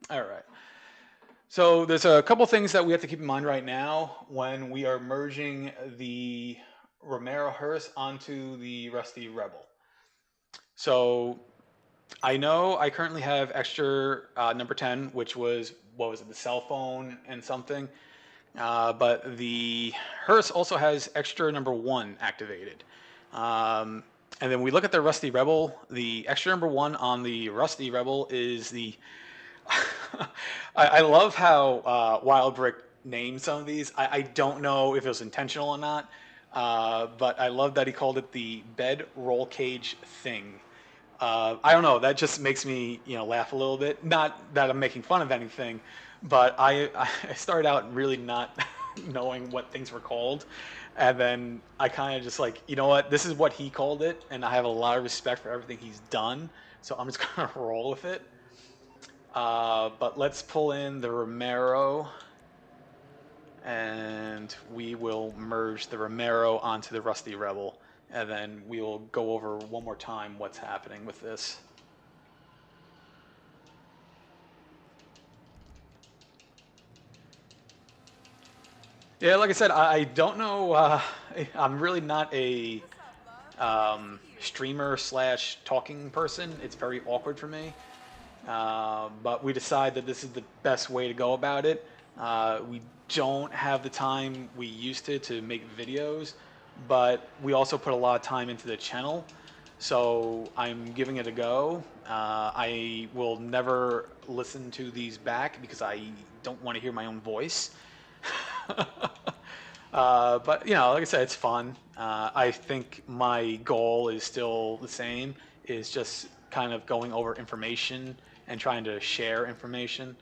All right. So there's a couple things that we have to keep in mind right now when we are merging the Romero Hearse onto the Rusty Rebel. So I know I currently have extra number 10, which was, what was it, the cell phone and something. But the Hearse also has extra number 1 activated. And then we look at the Rusty Rebel. The extra number 1 on the Rusty Rebel is the I love how Wild Brick named some of these. I don't know if it was intentional or not, but I love that he called it the bed roll cage thing. I don't know. That just makes me, laugh a little bit. Not that I'm making fun of anything, but I started out really not knowing what things were called, and then I kind of just like, you know what, this is what he called it, and I have a lot of respect for everything he's done, so I'm just gonna roll with it. But let's pull in the Romero, and we will merge the Romero onto the Rusty Rebel, and then we will go over one more time what's happening with this. Yeah, like I said, I don't know. I'm really not a What's up, love? Nice to see you. streamer slash talking person. It's very awkward for me. But we decide that this is the best way to go about it. We don't have the time we used to make videos, but we also put a lot of time into the channel. So I'm giving it a go. I will never listen to these back because I don't want to hear my own voice. But like I said, it's fun. I think my goal is still the same, is just kind of going over information and trying to share information.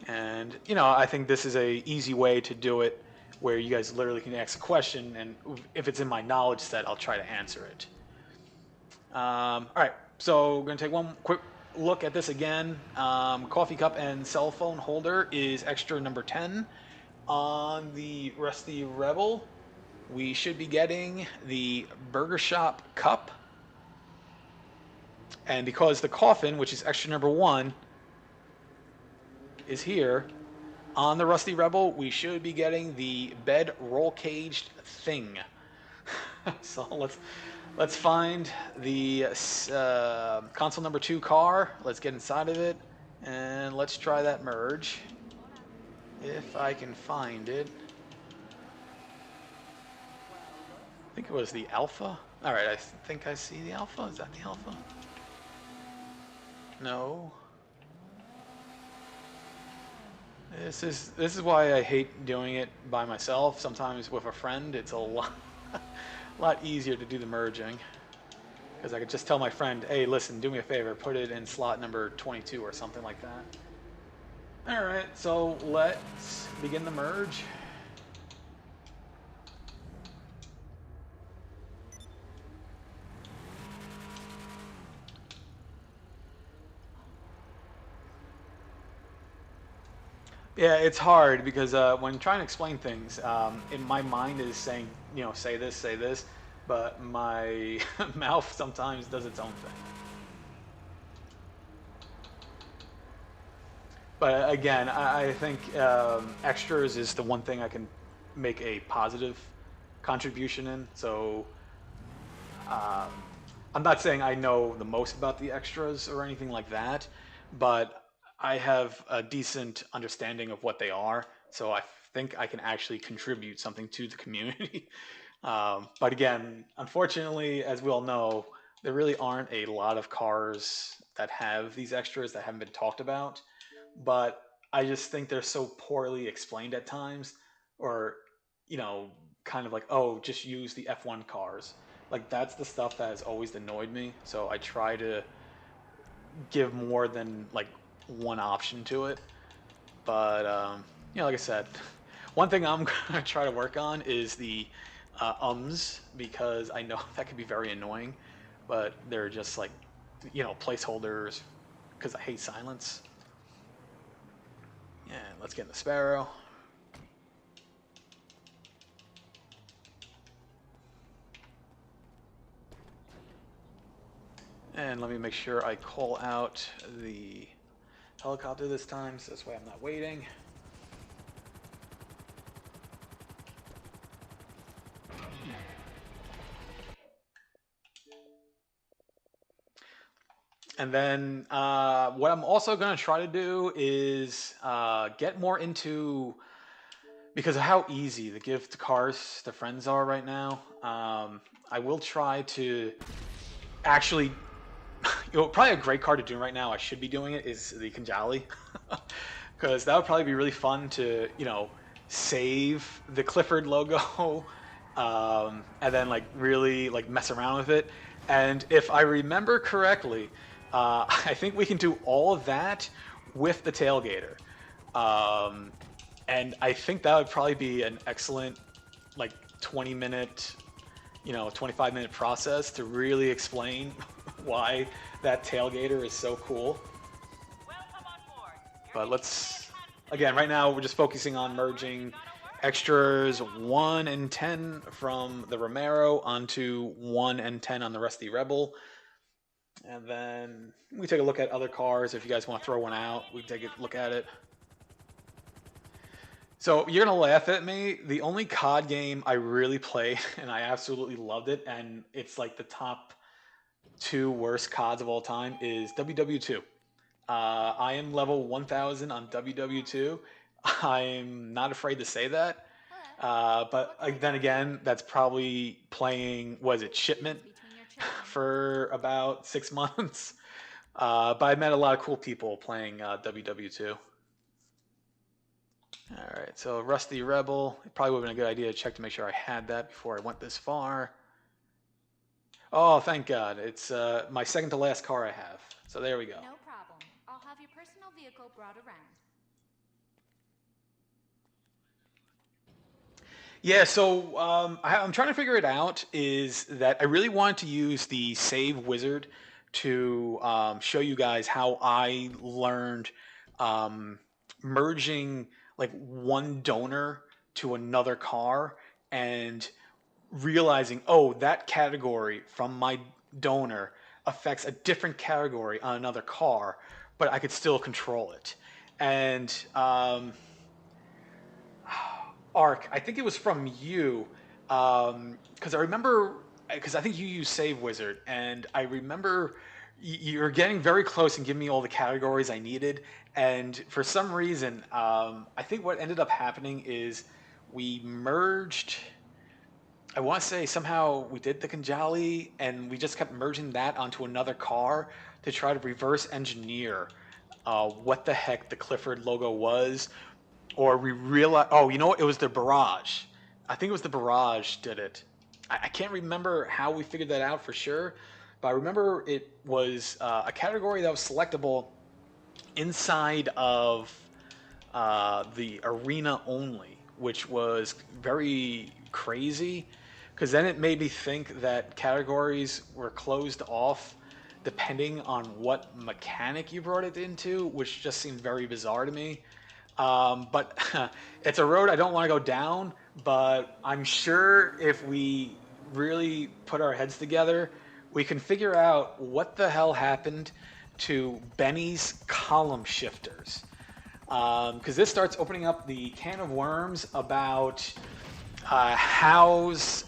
And I think this is a easy way to do it, where you guys literally can ask a question, and if it's in my knowledge set, I'll try to answer it. All right, so we're gonna take one quick look at this again. Coffee cup and cell phone holder is extra number 10. On the Rusty Rebel, we should be getting the Burger Shop cup. And because the coffin, which is extra number 1, is here, on the Rusty Rebel, we should be getting the bed roll caged thing. So let's find the console number 2 car. Let's get inside of it, and let's try that merge. If I can find it. I think it was the Alpha. All right, I think I see the Alpha. Is that the Alpha? No. This is why I hate doing it by myself. Sometimes with a friend, it's a lot easier to do the merging, because I could just tell my friend, "Hey, listen, do me a favor, put it in slot number 22 or something like that." All right, so let's begin the merge. Yeah, it's hard because when trying to explain things, in my mind is saying, say this, but my mouth sometimes does its own thing. But again, I think extras is the one thing I can make a positive contribution in. So um, I'm not saying I know the most about the extras or anything like that, but I have a decent understanding of what they are. So I think I can actually contribute something to the community. But again, unfortunately, as we all know, there really aren't a lot of cars that have these extras that haven't been talked about. But I just think they're so poorly explained at times, or you know, kind of like, oh, just use the F1 cars. Like that's the stuff that has always annoyed me. So I try to give more than like one option to it. But like I said, one thing I'm gonna try to work on is the because I know that could be very annoying, but they're just like, placeholders because I hate silence. And let's get in the Sparrow. And let me make sure I call out the helicopter this time, so this way I'm not waiting. And then what I'm also going to try to do is get more into, because of how easy the gift cars to friends are right now, I will try to actually, probably a great card to do right now, I should be doing it, is the Kanjali. Because that would probably be really fun to, save the Clifford logo and then like really like mess around with it. And if I remember correctly, I think we can do all of that with the tailgater. And I think that would probably be an excellent like 20-minute, 25-minute process to really explain why that tailgater is so cool. But let's, again, right now we're just focusing on merging extras 1 and 10 from the Romero onto 1 and 10 on the Rusty Rebel. And then we take a look at other cars. If you guys want to throw one out, we can take a look at it. So you're going to laugh at me. The only COD game I really played, and I absolutely loved it, and it's like the top 2 worst CODs of all time, is WW2. I am level 1000 on WW2. I'm not afraid to say that. But then again, that's probably playing, was it Shipment, for about 6 months. But I met a lot of cool people playing WW2. All right, so Rusty Rebel. It probably would have been a good idea to check to make sure I had that before I went this far. Oh, thank God. It's my second to last car I have. So there we go. No problem. I'll have your personal vehicle brought around. Yeah, so I'm trying to figure it out, is that I really want to use the Save Wizard to show you guys how I learned merging like one donor to another car and realizing, oh, that category from my donor affects a different category on another car, but I could still control it. And Arc, I think it was from you, because I remember, because I think you use Save Wizard, and I remember you're getting very close and giving me all the categories I needed, and for some reason, I think what ended up happening is we merged. I want to say somehow we did the Kanjali, and we just kept merging that onto another car to try to reverse engineer what the heck the Clifford logo was. Or we realized, oh, you know what? It was the Barrage. I think it was the Barrage did it. I can't remember how we figured that out for sure, but I remember it was a category that was selectable inside of the arena only, which was very crazy, because then it made me think that categories were closed off depending on what mechanic you brought it into, which just seemed very bizarre to me. But it's a road I don't want to go down, but I'm sure if we really put our heads together, we can figure out what the hell happened to Benny's column shifters. Because this starts opening up the can of worms about how's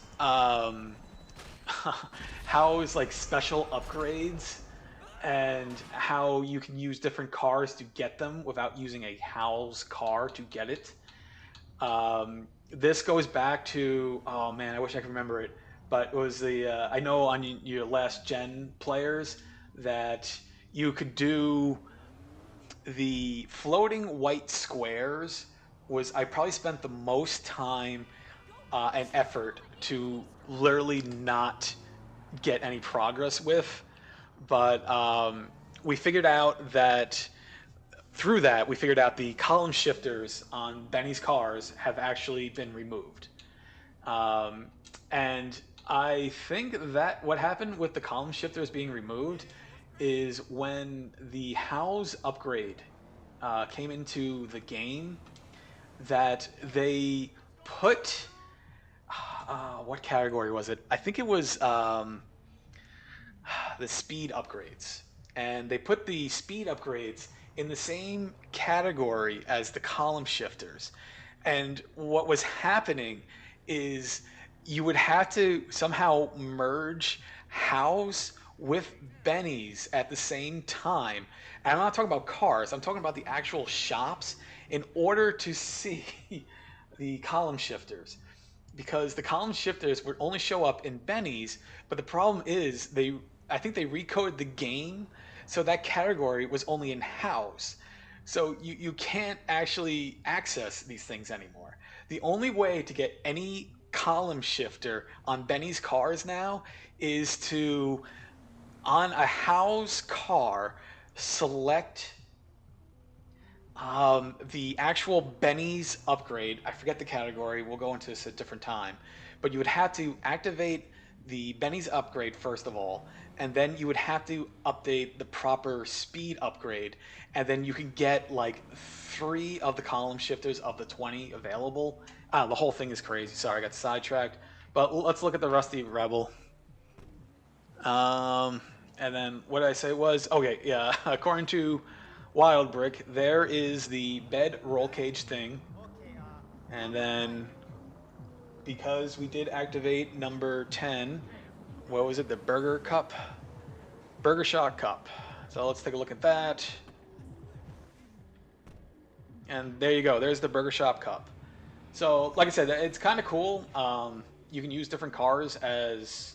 like special upgrades and how you can use different cars to get them without using a Howl's car to get it. This goes back to, oh man, I wish I could remember it, but it was the, I know on your last gen players that you could do the floating white squares. I probably spent the most time and effort to literally not get any progress with. But we figured out that through that, we figured out the column shifters on Benny's cars have actually been removed. And I think that what happened with the column shifters being removed is when the house upgrade came into the game, that they put what category was it? I think it was the speed upgrades, and they put the speed upgrades in the same category as the column shifters. And what was happening is you would have to somehow merge House with Benny's at the same time. And I'm not talking about cars, I'm talking about the actual shops in order to see the column shifters, because the column shifters would only show up in Benny's, but the problem is I think they recoded the game so that category was only in house. So you can't actually access these things anymore. The only way to get any column shifter on Benny's cars now is to, on a house car, select the actual Benny's upgrade. I forget the category. We'll go into this at a different time. But you would have to activate the Benny's upgrade first of all, and then you would have to update the proper speed upgrade, and then you can get like 3 of the column shifters of the 20 available. The whole thing is crazy. Sorry, I got sidetracked. But let's look at the Rusty Rebel. And then what did I say was, okay, yeah, according to Wild Brick, there is the bed roll cage thing. And then because we did activate number 10, what was it, the Burger Cup? Burger Shot Cup. So let's take a look at that. And there you go, there's the Burger Shop Cup. So, like I said, it's kind of cool. You can use different cars as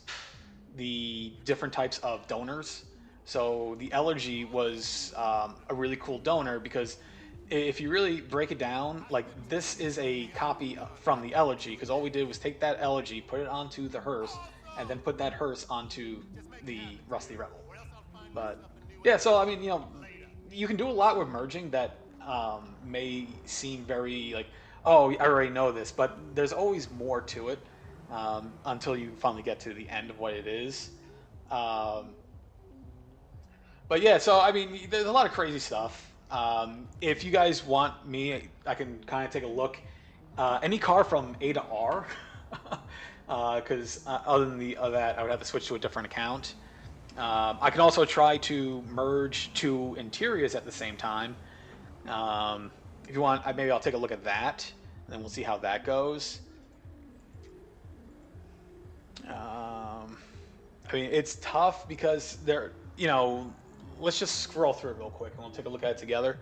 the different types of donors. So the Elegy was a really cool donor, because if you really break it down, like this is a copy from the Elegy, because all we did was take that Elegy, put it onto the hearse, and then put that hearse onto the Rusty Rebel. But yeah, so I mean, you can do a lot with merging that may seem very like, oh, I already know this, but there's always more to it until you finally get to the end of what it is. Um, but yeah, so I mean, there's a lot of crazy stuff. If you guys want me, I can kind of take a look. Any car from A to R, because other than that, I would have to switch to a different account. I can also try to merge 2 interiors at the same time. If you want, maybe I'll take a look at that, and then we'll see how that goes. I mean, it's tough because let's just scroll through it real quick, and we'll take a look at it together.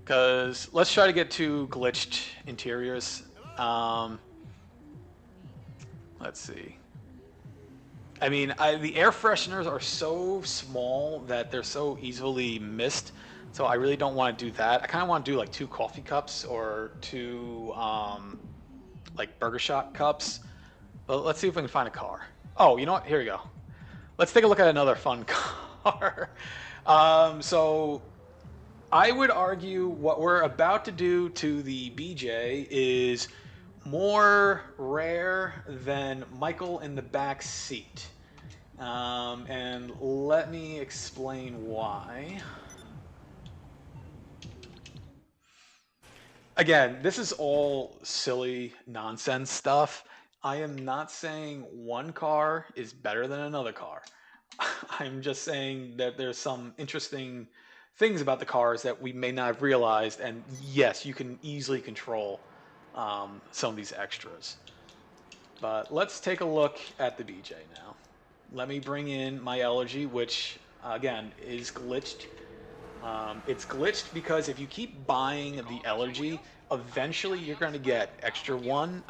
Because let's try to get 2 glitched interiors. Let's see. I mean, the air fresheners are so small that they're so easily missed. So I really don't want to do that. I kind of want to do like 2 coffee cups or 2 like burger shot cups. But let's see if we can find a car. Oh, you know what? Here we go. Let's take a look at another fun car. So I would argue what we're about to do to the BJ is more rare than Michael in the back seat. And let me explain why. Again, this is all silly nonsense stuff. I am not saying one car is better than another car. I'm just saying that there's some interesting things about the cars that we may not have realized, and yes, you can easily control some of these extras. But let's take a look at the BJ now. Let me bring in my Elegy, which again is glitched. It's glitched because if you keep buying the Elegy, eventually you're going to get extra 10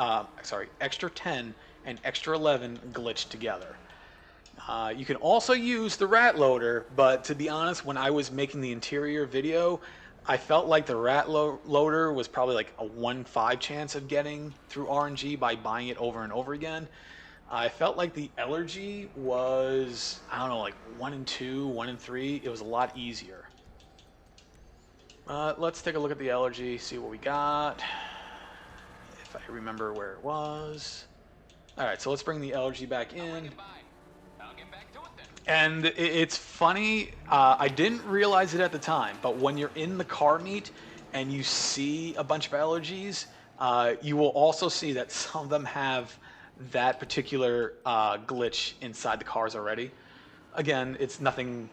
and extra 11 glitched together. You can also use the rat loader, but to be honest, when I was making the interior video, I felt like the rat loader was probably like a 1/5 chance of getting through RNG by buying it over and over again. I felt like the Elegy was, I don't know, like 1 and 2, 1 and 3. It was a lot easier. Let's take a look at the Elegy, see what we got. If I remember where it was. All right, so let's bring the Elegy back in. Goodbye. I'll get back to it then. And it's funny, I didn't realize it at the time, but when you're in the car meet and you see a bunch of Elegies, you will also see that some of them have that particular glitch inside the cars already. Again, it's nothing,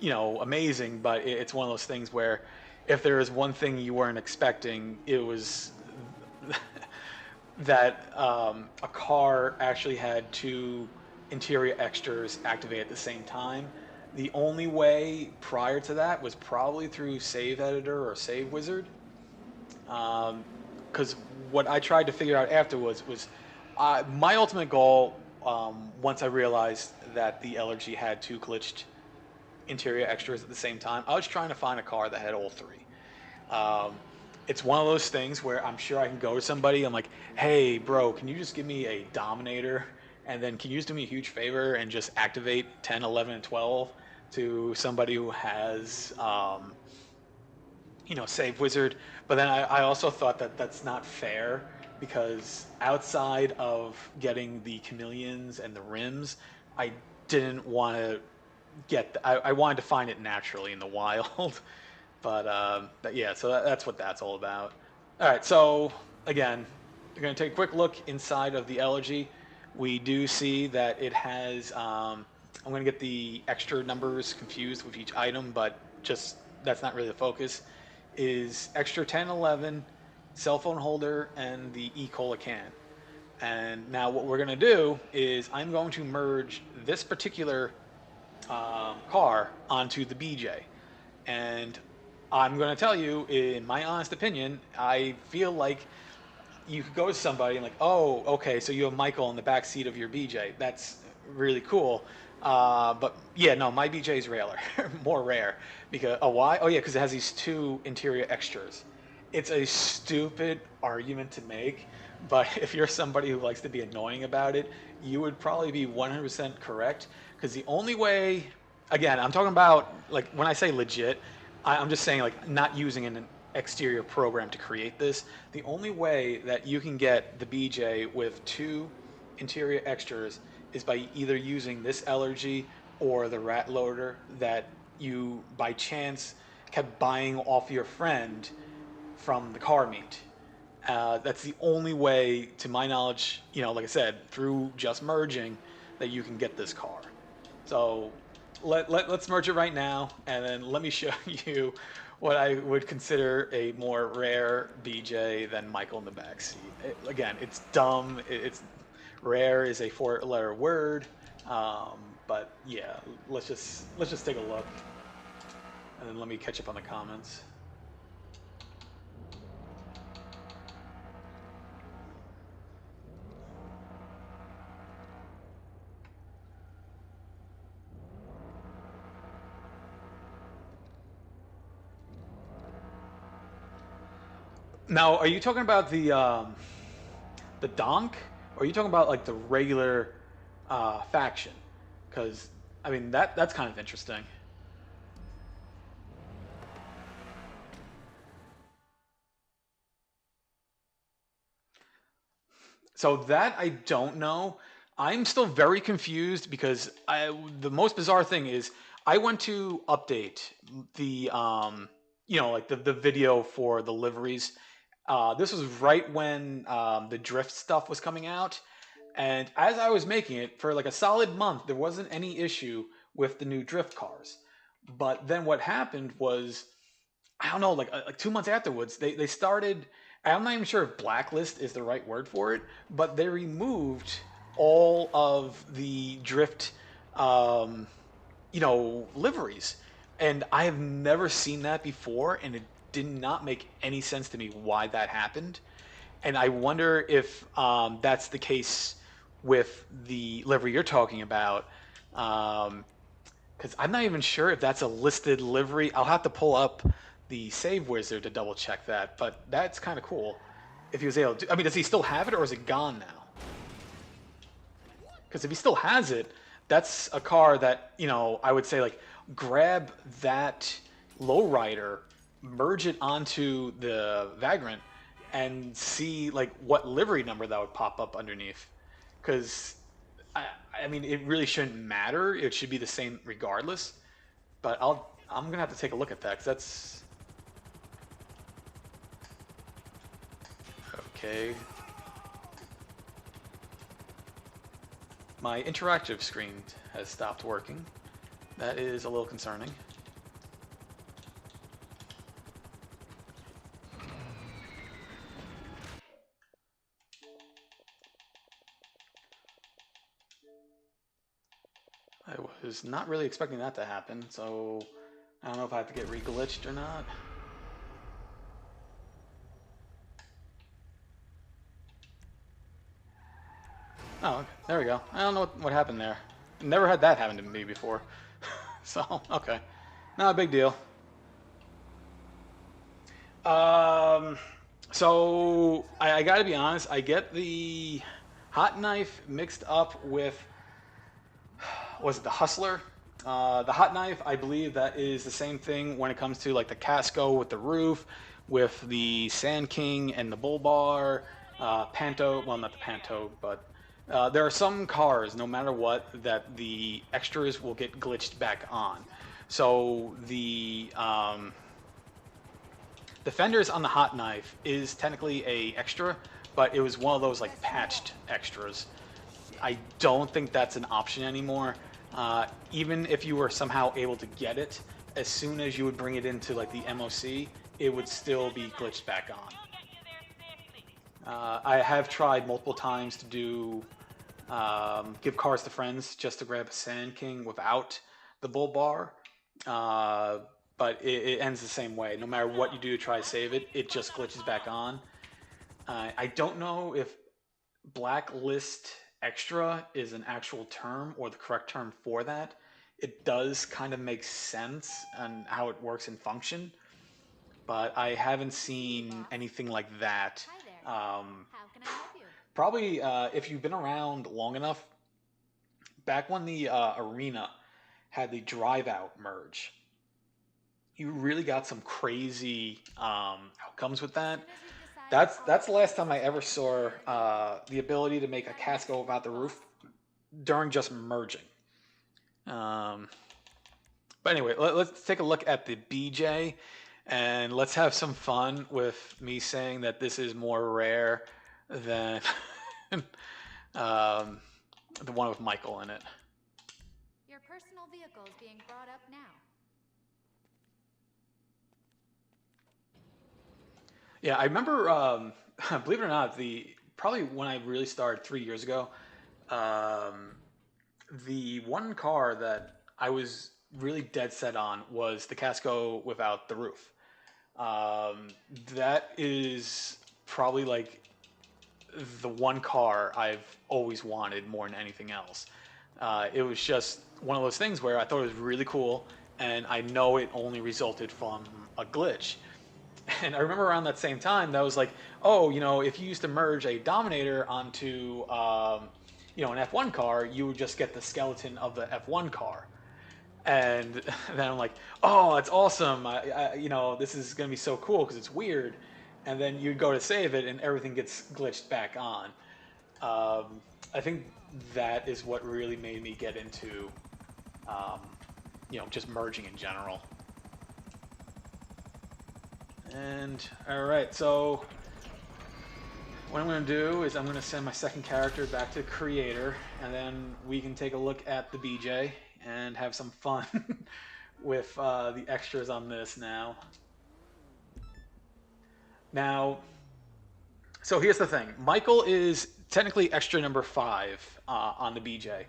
amazing, but it's one of those things where if there is one thing you weren't expecting, it was that a car actually had two interior extras activate at the same time. The only way prior to that was probably through Save Editor or Save Wizard. Because what I tried to figure out afterwards was my ultimate goal, once I realized that the Elegy had two glitched interior extras at the same time, I was trying to find a car that had all three. It's one of those things where I'm sure I can go to somebody, I'm like, hey, bro, can you just give me a Dominator? And then can you just do me a huge favor and just activate 10, 11, and 12 to somebody who has, Save Wizard? But then I also thought that that's not fair because outside of getting the chameleons and the rims, I didn't want to I wanted to find it naturally in the wild. But yeah, so that's what that's all about. All right, so again, we're going to take a quick look inside of the Elegy. We do see that it has, I'm going to get the extra numbers confused with each item, but just that's not really the focus, is extra 10, 11, cell phone holder, and the E-Cola can. And now what we're going to do is I'm going to merge this particular car onto the BJ. And I'm going to tell you, in my honest opinion, I feel like you could go to somebody and like, oh, okay, so you have Michael in the back seat of your BJ. That's really cool. But yeah, no, my BJ is rarer, more rare. Because why? Oh yeah, because it has these two interior extras. It's a stupid argument to make, but if you're somebody who likes to be annoying about it, you would probably be 100% correct. Because the only way, again, I'm talking about like when I say legit, I'm just saying like not using an exterior program to create this. The only way that you can get the BJ with two interior extras is by either using this Elegy or the rat loader that you by chance kept buying off your friend from the car meet. That's the only way, to my knowledge, like I said, through just merging, that you can get this car. So let's merge it right now, and then let me show you what I would consider a more rare BJ than Michael in the backseat. Again, it's dumb. It's rare is a four-letter word, but yeah, let's just take a look, and then let me catch up on the comments. Now, are you talking about the donk, or are you talking about like the regular faction? Because I mean that's kind of interesting. So that I don't know. I'm still very confused because the most bizarre thing is I went to update the like the video for the liveries. This was right when the drift stuff was coming out, and as I was making it for like a solid month, there wasn't any issue with the new drift cars. But then what happened was I don't know, like 2 months afterwards, they started. I'm not even sure if blacklist is the right word for it, but they removed all of the drift, um, liveries, and I have never seen that before, and it did not make any sense to me why that happened, and I wonder if that's the case with the livery you're talking about. Because I'm not even sure if that's a listed livery. I'll have to pull up the save wizard to double check that, but that's kind of cool. If he was able to, I mean, does he still have it or is it gone now? Because if he still has it, that's a car that, I would say like grab that lowrider, merge it onto the Vagrant, and see like what livery number that would pop up underneath. because I mean, it really shouldn't matter. It should be the same regardless. But I'm gonna have to take a look at that, 'cause that's okay. My interactive screen has stopped working. That is a little concerning. I was not really expecting that to happen, so I don't know if I have to get re-glitched or not. Oh, okay. There we go. I don't know what happened there. Never had that happen to me before. So, okay. Not a big deal. So I gotta be honest, I get the hot knife mixed up with, was it the Hustler? The hot knife, I believe that is the same thing when it comes to like the Casco with the roof, with the Sand King and the Bull Bar, Panto, well not the Panto, but there are some cars, no matter what, that the extras will get glitched back on. So the fenders on the hot knife is technically a extra, but it was one of those like patched extras. I don't think that's an option anymore. Even if you were somehow able to get it, as soon as you would bring it into like the MOC, it would still be glitched back on. I have tried multiple times to do give cars to friends just to grab a Sand King without the Bull Bar. But it ends the same way. No matter what you do to try to save it, it just glitches back on. I don't know if Blacklist Extra is an actual term or the correct term for that. It does kind of make sense on how it works and function, but I haven't seen anything like that. Hi there. How can I help you? Probably if you've been around long enough, back when the arena had the drive out merge, you really got some crazy outcomes with that. That's the last time I ever saw the ability to make a Casco without the roof during just merging. But anyway, let's take a look at the BJ, and let's have some fun with me saying that this is more rare than the one with Michael in it. Your personal vehicle is being brought up now. Yeah, I remember, believe it or not, probably when I really started 3 years ago, the one car that I was really dead set on was the Casco without the roof. That is probably like the one car I've always wanted more than anything else. It was just one of those things where I thought it was really cool, and I know it only resulted from a glitch. And I remember around that same time, that was like, oh, if you used to merge a Dominator onto, an F1 car, you would just get the skeleton of the F1 car. And then I'm like, oh, that's awesome. This is going to be so cool because it's weird. And then you go to save it and everything gets glitched back on. I think that is what really made me get into, just merging in general. And all right, so what I'm going to do is I'm going to send my second character back to creator, and then we can take a look at the BJ and have some fun with the extras on this now. So here's the thing. Michael is technically extra number 5 on the BJ.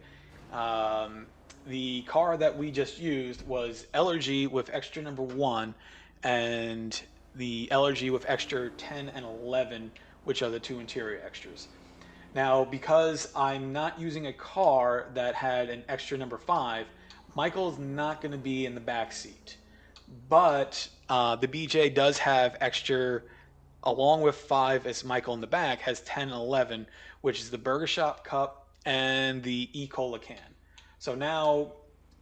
The car that we just used was Elegy with extra number 1, and the Elegy with extra 10 and 11, which are the 2 interior extras. Now, because I'm not using a car that had an extra number 5, Michael's not going to be in the back seat. But the BJ does have extra, along with 5 as Michael in the back, has 10 and 11, which is the Burger Shop Cup and the E-Cola can. So now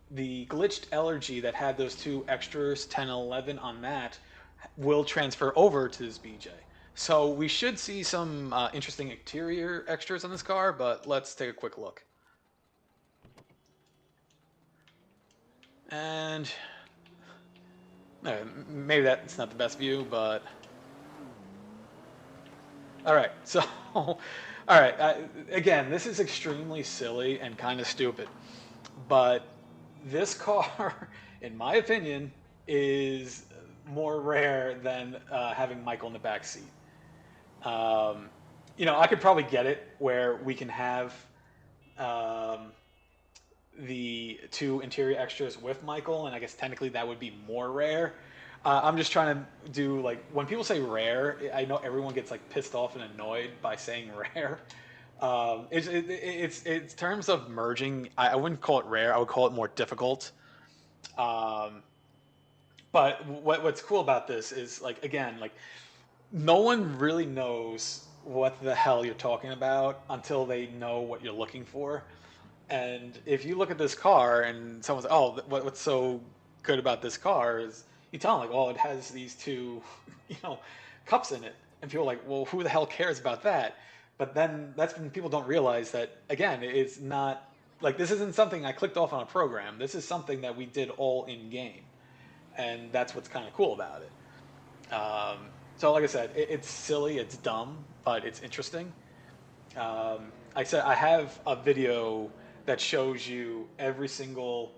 the glitched Elegy that had those 2 extras, 10 and 11 on that, will transfer over to this BJ. So we should see some interesting interior extras on this car, but let's take a quick look. And maybe that's not the best view, but all right. So, all right. Again, this is extremely silly and kind of stupid, but this car, in my opinion, is more rare than having Michael in the back seat. Um, I could probably get it where we can have um, the two interior extras with Michael, and I guess technically that would be more rare. I'm just trying to do like when people say rare, I know everyone gets like pissed off and annoyed by saying rare. It's terms of merging. I wouldn't call it rare. I would call it more difficult. Um, but what's cool about this is like again like no one really knows what the hell you're talking about until they know what you're looking for. And if you look at this car and someone's like, "Oh, what's so good about this car?" is you tell them like, "Well, it has these two, you know, cups in it," and people are like, "Well, who the hell cares about that?" But then that's when people don't realize that again, it's not like this isn't something I clicked off on a program. This is something that we did all in game, and that's what's kind of cool about it. So, like I said, it's silly, it's dumb, but it's interesting. I said I have a video that shows you every single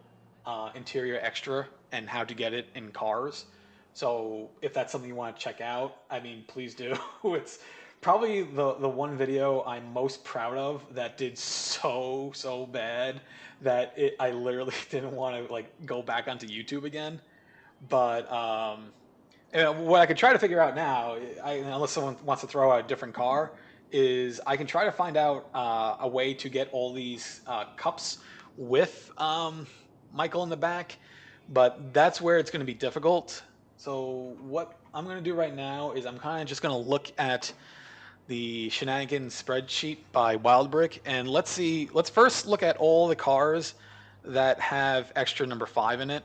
interior extra and how to get it in cars. So if that's something you want to check out, I mean, please do. It's probably the one video I'm most proud of that did so bad that I literally didn't want to like go back onto YouTube again. But what I could try to figure out now, unless someone wants to throw out a different car, is I can try to find out a way to get all these cups with Michael in the back, but that's where it's going to be difficult. So what I'm going to do right now is I'm kind of just going to look at the shenanigans spreadsheet by Wildbrick, and let's see. Let's first look at all the cars that have extra number 5 in it.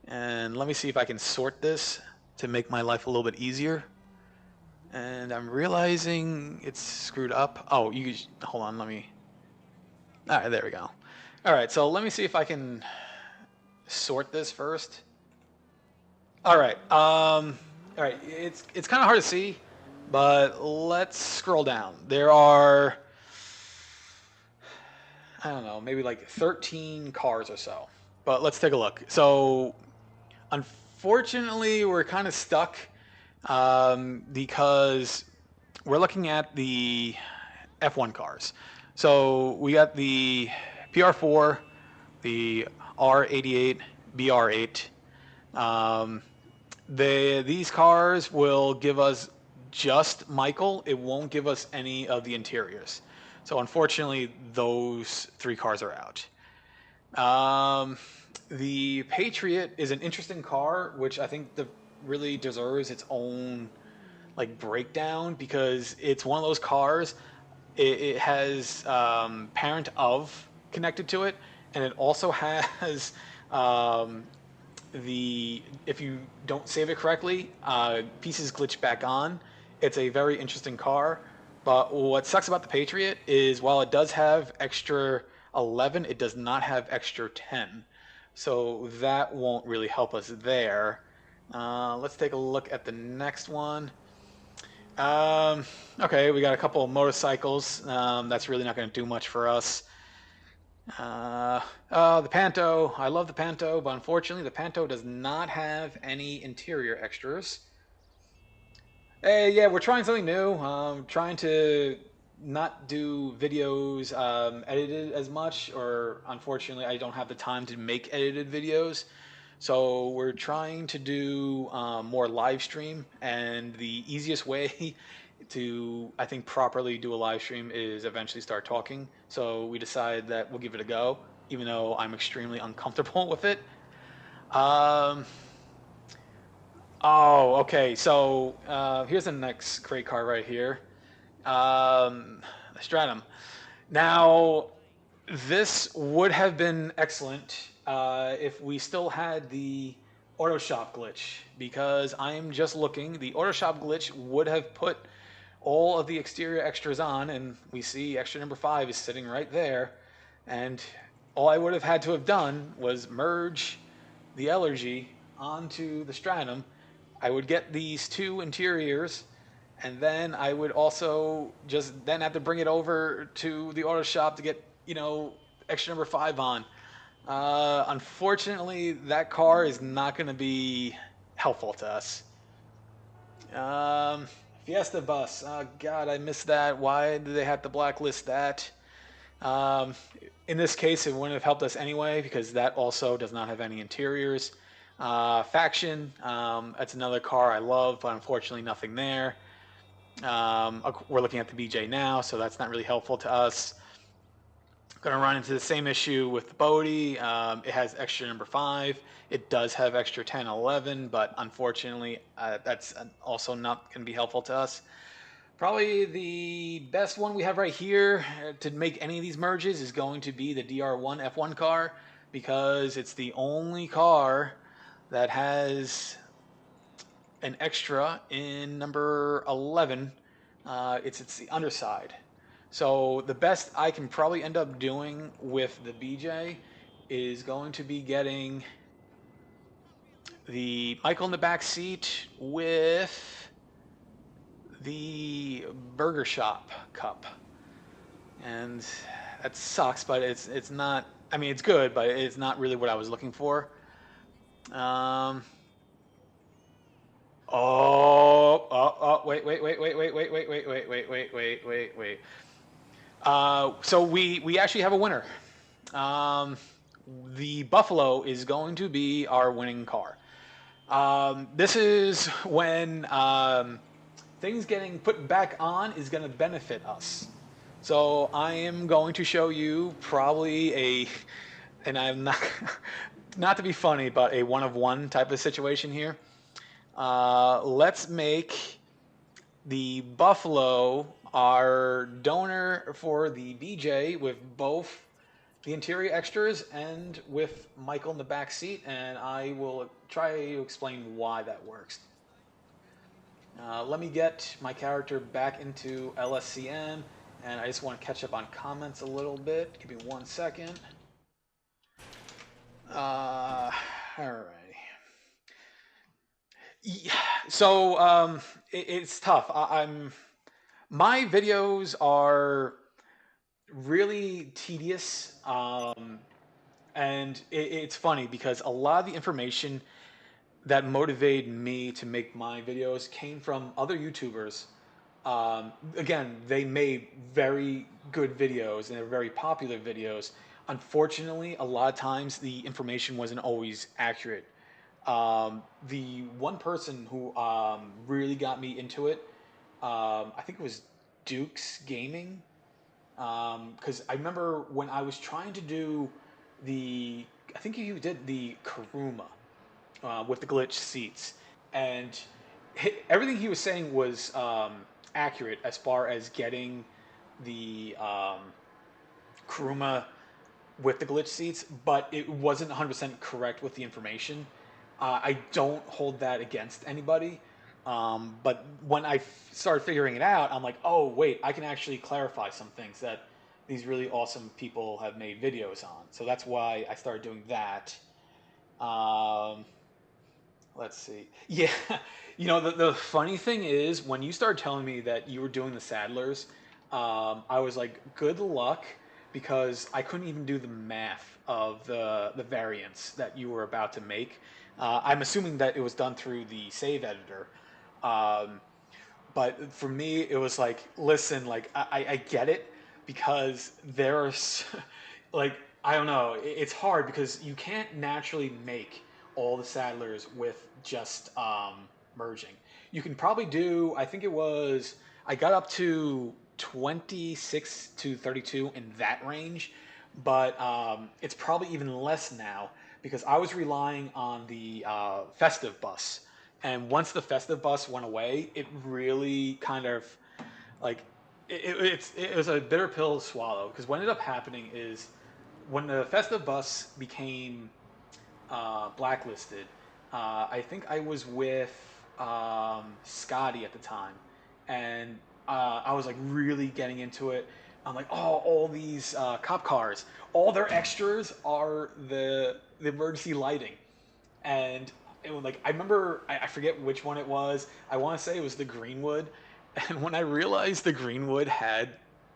And let me see if I can sort this to make my life a little bit easier. And I'm realizing it's screwed up. Oh, hold on, let me. All right, there we go. All right, so let me see if I can sort this first. All right, it's kind of hard to see, but let's scroll down. There are, I don't know, maybe like 13 cars or so. But let's take a look. So unfortunately, we're kind of stuck because we're looking at the F1 cars. So we got the PR4, the R88, BR8. These cars will give us just Michael. It won't give us any of the interiors. So unfortunately, those 3 cars are out. The Patriot is an interesting car, which I think really deserves its own like breakdown because it's one of those cars. It has parent of connected to it, and it also has if you don't save it correctly, pieces glitch back on. It's a very interesting car, but what sucks about the Patriot is while it does have extra 11, it does not have extra 10. So that won't really help us there. Let's take a look at the next one. Okay, we got a couple of motorcycles. That's really not going to do much for us. The Panto. I love the Panto, but unfortunately the Panto does not have any interior extras. Hey, yeah, we're trying something new. Trying to not do videos edited as much, or unfortunately, I don't have the time to make edited videos. So we're trying to do more live stream, and the easiest way to, I think, properly do a live stream is eventually start talking. So we decided that we'll give it a go, even though I'm extremely uncomfortable with it. Oh, okay. So here's the next crate car right here. Stratum. Now, this would have been excellent if we still had the auto shop glitch, because I am just looking. The auto shop glitch would have put all of the exterior extras on, and we see extra number 5 is sitting right there. And all I would have had to have done was merge the Elegy onto the Stratum. I would get these 2 interiors, and then I would also just then have to bring it over to the auto shop to get, extra number 5 on. Unfortunately, that car is not going to be helpful to us. Um, Fiesta bus. Oh, God, I missed that. Why did they have to blacklist that? Um, in this case, it wouldn't have helped us anyway because that also does not have any interiors. Faction. That's another car I love, but unfortunately, nothing there. We're looking at the BJ now, so that's not really helpful to us. Going to run into the same issue with the Bodhi. It has extra number 5. It does have extra 10 and 11, but unfortunately, that's also not going to be helpful to us. Probably the best one we have right here to make any of these merges is going to be the DR1 F1 car, because it's the only car that has an extra in number 11. It's the underside. So the best I can probably end up doing with the BJ is going to be getting the Michael in the back seat with the Burger Shop Cup. And that sucks, but it's not. I mean, it's good, but it's not really what I was looking for. Wait. So we actually have a winner. The Buffalo is going to be our winning car. This is when things getting put back on is going to benefit us. So I am going to show you probably and I'm not, not to be funny, but a one-of-one type of situation here. Let's make the Buffalo our donor for the BJ with both the interior extras and with Michael in the back seat, and I will try to explain why that works. Let me get my character back into LSCM, and I just want to catch up on comments a little bit. Give me 1 second. All right. Yeah, so it's tough. My videos are really tedious, and it's funny because a lot of the information that motivated me to make my videos came from other YouTubers. Again, they made very good videos and they're very popular videos. Unfortunately, a lot of times the information wasn't always accurate. The one person who really got me into it, I think it was Duke's Gaming, because I remember when I was trying to do I think you did the Karuma with the glitch seats, and everything he was saying was accurate as far as getting the Kuruma with the glitch seats, but it wasn't 100% correct with the information. I don't hold that against anybody, but when I started figuring it out, I'm like, oh wait, I can actually clarify some things that these really awesome people have made videos on. So that's why I started doing that. Let's see. Yeah, the funny thing is when you started telling me that you were doing the Saddlers, I was like, good luck, because I couldn't even do the math of the variants that you were about to make. I'm assuming that it was done through the save editor. But for me, it was like, listen, like I get it, because there's like, I don't know, it's hard because you can't naturally make all the Saddlers with just merging. You can probably do, I think it was, I got up to 26 to 32 in that range, but it's probably even less now because I was relying on the festive bus. And once the festive bus went away, it really kind of like it was a bitter pill to swallow, because what ended up happening is when the festive bus became blacklisted, I think I was with Scotty at the time, and I was like really getting into it. I'm like, oh, all these cop cars, all their extras are the emergency lighting, and it was like I remember I forget which one it was. I want to say it was the Greenwood, and when I realized the Greenwood had,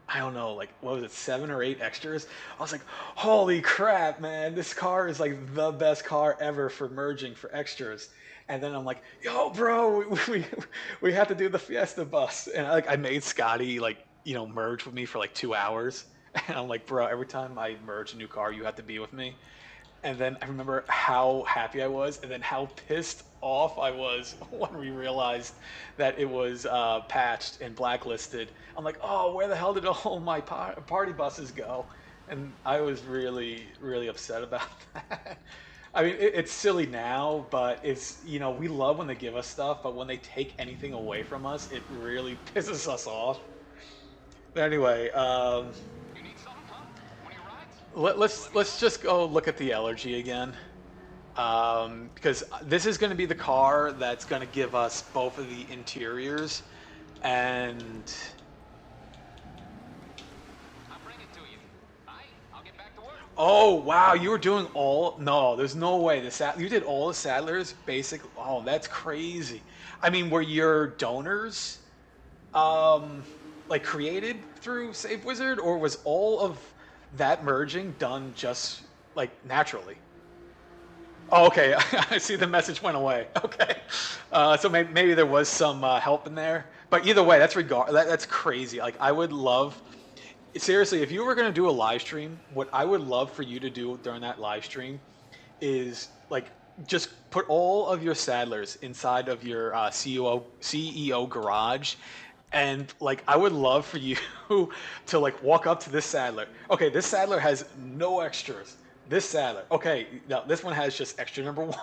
I don't know, like what was it, 7 or 8 extras, I was like, holy crap, man, this car is like the best car ever for merging for extras. And then I'm like, yo, bro, we have to do the Fiesta bus, and I made Scotty like merge with me for like 2 hours, and I'm like, bro, every time I merge a new car, you have to be with me. And then I remember how happy I was, and then how pissed off I was when we realized that it was patched and blacklisted. I'm like, oh, where the hell did all my party buses go? And I was really, really upset about that. I mean, it's silly now, but it's, we love when they give us stuff, but when they take anything away from us, it really pisses us off. But anyway, You need something, huh? One of your rides? let's just go look at the Elegy again, because this is going to be the car that's going to give us both of the interiors, and I'll bring it to you. I'll get back to work. oh wow, you were doing all, no, there's no way you did all the Sadlers basic. Oh, that's crazy. I mean, were your donors like created through Save Wizard, or was all of that merging done just like naturally? Oh, okay. I see the message went away. Okay, so maybe there was some help in there, but either way, that's crazy. Like, I would love, seriously, if you were gonna do a live stream, what I would love for you to do during that live stream is like just put all of your Sadlers inside of your CEO garage, and like I would love for you to like walk up to this Sadler. Okay, this Sadler has no extras. This Sadler, okay, now this one has just extra number one.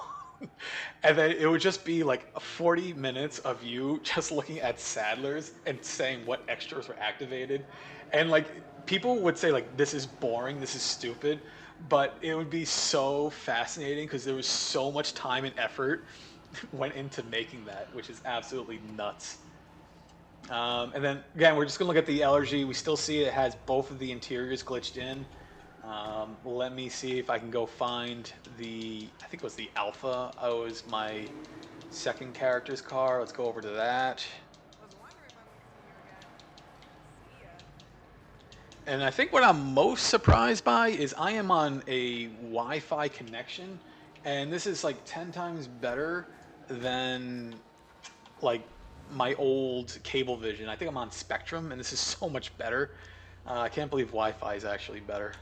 And then it would just be like 40 minutes of you just looking at Sadlers and saying what extras were activated. And like people would say like this is boring, this is stupid, but it would be so fascinating because there was so much time and effort went into making that, which is absolutely nuts. And then again, we're just gonna look at the Elegy. We still see it has both of the interiors glitched in. Let me see if I can go find I think it was the Alpha. Oh, it was my second character's car. Let's go over to that. Was wondering when we'd see you again. See ya. And I think what I'm most surprised by is I am on a Wi-Fi connection, and this is like 10 times better than like my old Cablevision. I think I'm on Spectrum, and this is so much better. I can't believe Wi-Fi is actually better.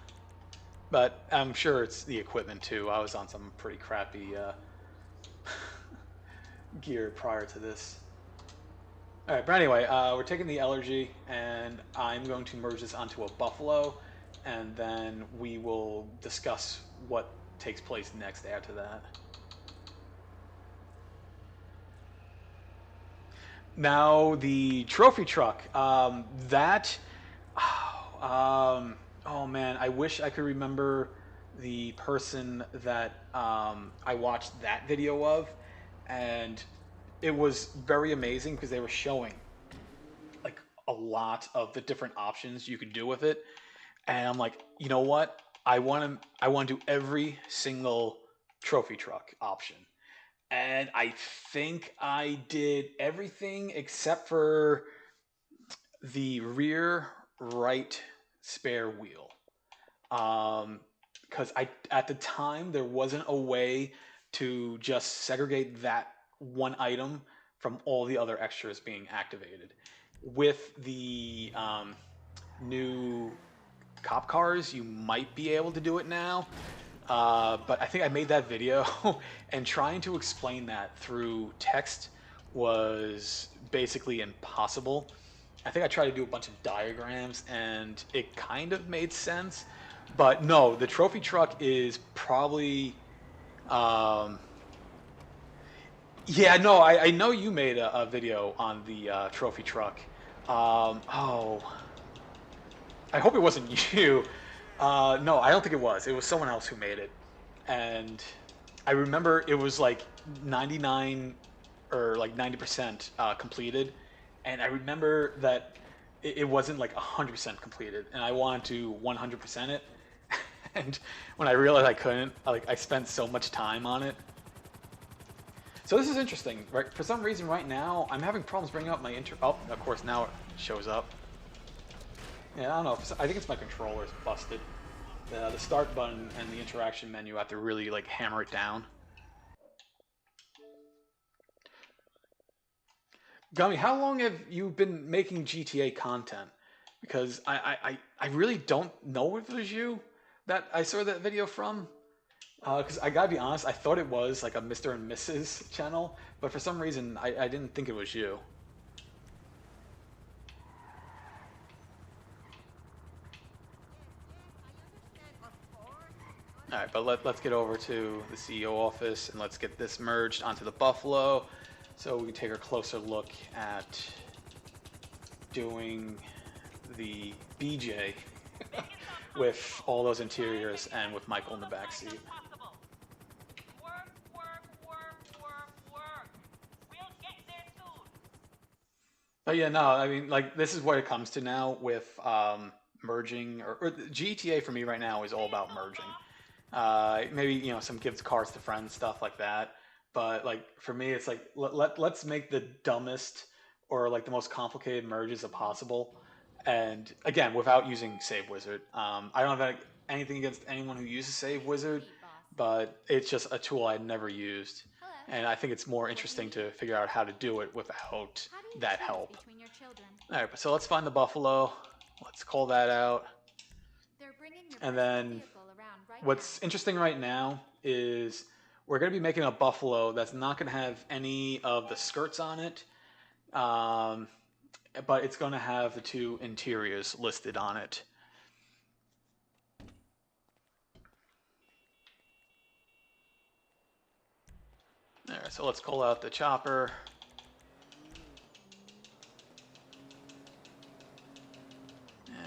But I'm sure it's the equipment too. I was on some pretty crappy gear prior to this. All right, but anyway, we're taking the Elegy, and I'm going to merge this onto a Buffalo, and then we will discuss what takes place next after that. Now, the trophy truck, oh man, I wish I could remember the person that I watched that video of, and it was very amazing because they were showing like a lot of the different options you could do with it, and I'm like, you know what? I want to do every single trophy truck option, and I think I did everything except for the rear right spare wheel. Because at the time there wasn't a way to just segregate that one item from all the other extras being activated. With the new cop cars, you might be able to do it now. But I think I made that video, and trying to explain that through text was basically impossible. I think I tried to do a bunch of diagrams, and it kind of made sense. But no, the trophy truck is probably... yeah, no, I know you made a video on the trophy truck. Oh, I hope it wasn't you. No, I don't think it was. It was someone else who made it. And I remember it was like 99 or like 90% completed, and I remember that it wasn't like 100% completed, and I wanted to 100% it. And when I realized I couldn't, I spent so much time on it. So this is interesting, right? For some reason, right now I'm having problems bringing up my inter. Oh, of course now it shows up. Yeah, I don't know. I think it's my controller's busted. The start button and the interaction menu, I have to really like hammer it down. Gummy, how long have you been making GTA content? Because I really don't know if it was you that I saw that video from. Because I gotta be honest, I thought it was like a Mr. and Mrs. channel, but for some reason I didn't think it was you. Alright, but let's get over to the CEO office and let's get this merged onto the Buffalo so we can take a closer look at doing the BJ with all those interiors and with Michael in the back seat. But yeah, no, I mean, like, this is what it comes to now with merging, or GTA for me right now is all about merging. Maybe, you know, some gives cards to friends, stuff like that. But, like, for me, it's like, let's make the dumbest or, like, the most complicated merges as possible. And, again, without using Save Wizard. I don't have anything against anyone who uses Save Wizard, but it's just a tool I never used. And I think it's more interesting to figure out how to do it without that help. Alright, so let's find the Buffalo. Let's call that out. And then what's interesting right now is we're going to be making a Buffalo that's not going to have any of the skirts on it. But it's going to have the two interiors listed on it. There, so let's call out the chopper.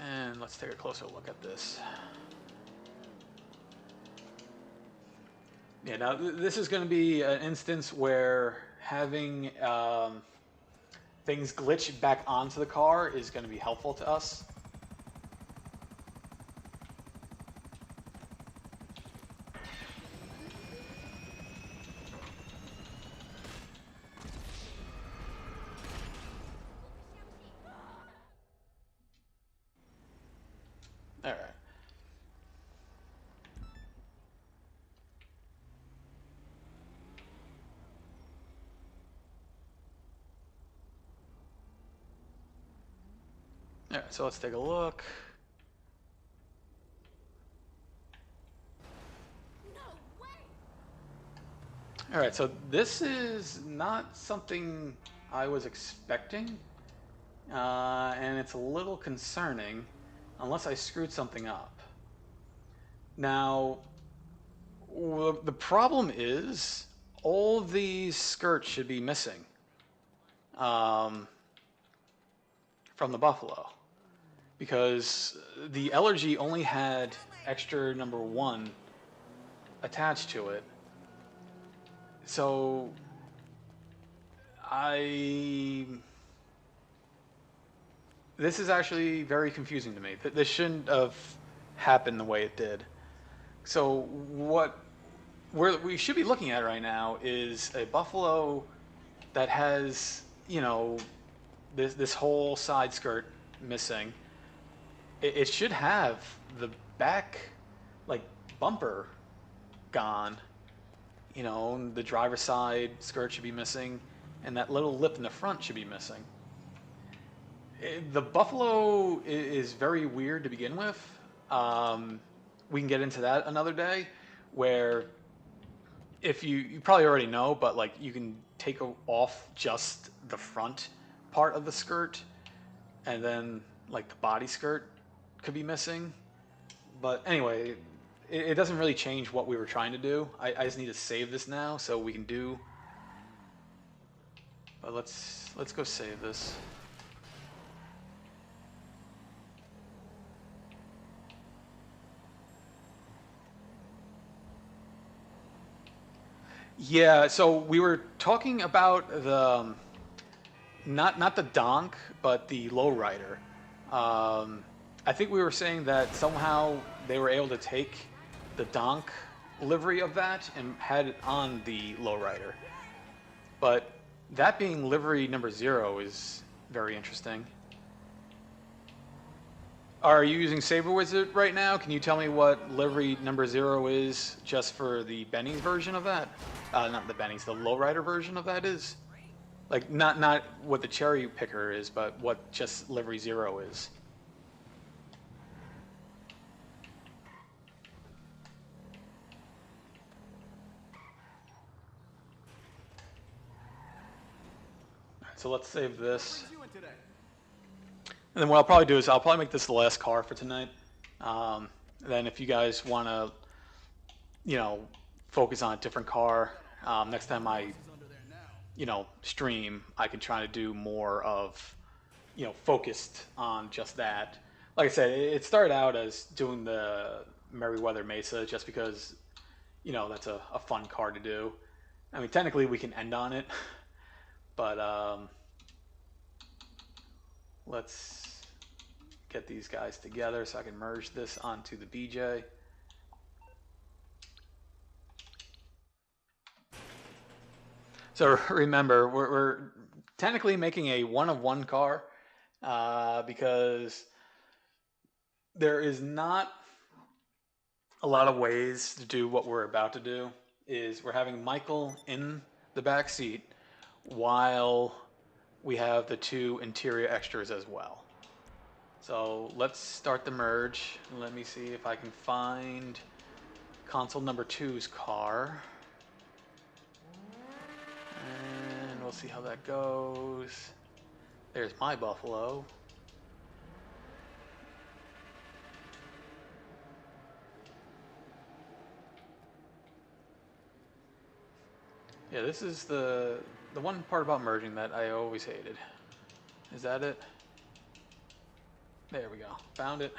And let's take a closer look at this. Yeah, now this is going to be an instance where having things glitch back onto the car is going to be helpful to us. All right. All right, so let's take a look. All right, so this is not something I was expecting, and it's a little concerning unless I screwed something up. Now, the problem is all these skirts should be missing from the Buffalo because the Elegy only had extra number 1 attached to it. So this is actually very confusing to me. This shouldn't have happened the way it did. So what we should be looking at right now is a Buffalo that has, you know, this whole side skirt missing. It should have the back, like, bumper gone. You know, the driver's side skirt should be missing, and that little lip in the front should be missing. The Buffalo is very weird to begin with. We can get into that another day, where if you probably already know, but like you can take off just the front part of the skirt, and then like the body skirt could be missing. But anyway, it doesn't really change what we were trying to do. I just need to save this now so we can do. But let's go save this. Yeah, so we were talking about the not the donk, but the lowrider. Um, I think we were saying that somehow they were able to take the donk livery of that and had it on the lowrider. But that being livery number 0 is very interesting. Are you using Saber Wizard right now? Can you tell me what livery number 0 is just for the Benny's version of that? Not the Benny's, the lowrider version of that is? Like not what the cherry picker is, but what just livery 0 is. So let's save this. And then what I'll probably do is I'll probably make this the last car for tonight. Then if you guys want to, you know, focus on a different car, next time I, you know, stream, I can try to do more of, you know, focused on just that. Like I said, it started out as doing the Merryweather Mesa just because, you know, that's a fun car to do. I mean, technically we can end on it, but let's get these guys together so I can merge this onto the BJ. So remember, we're technically making a one-of-one car because there is not a lot of ways to do what we're about to do. Is we're having Michael in the back seat while we have the 2 interior extras as well. So let's start the merge. Let me see if I can find console number 2's car. And we'll see how that goes. There's my Buffalo. Yeah, this is the one part about merging that I always hated. Is that it? There we go. Found it.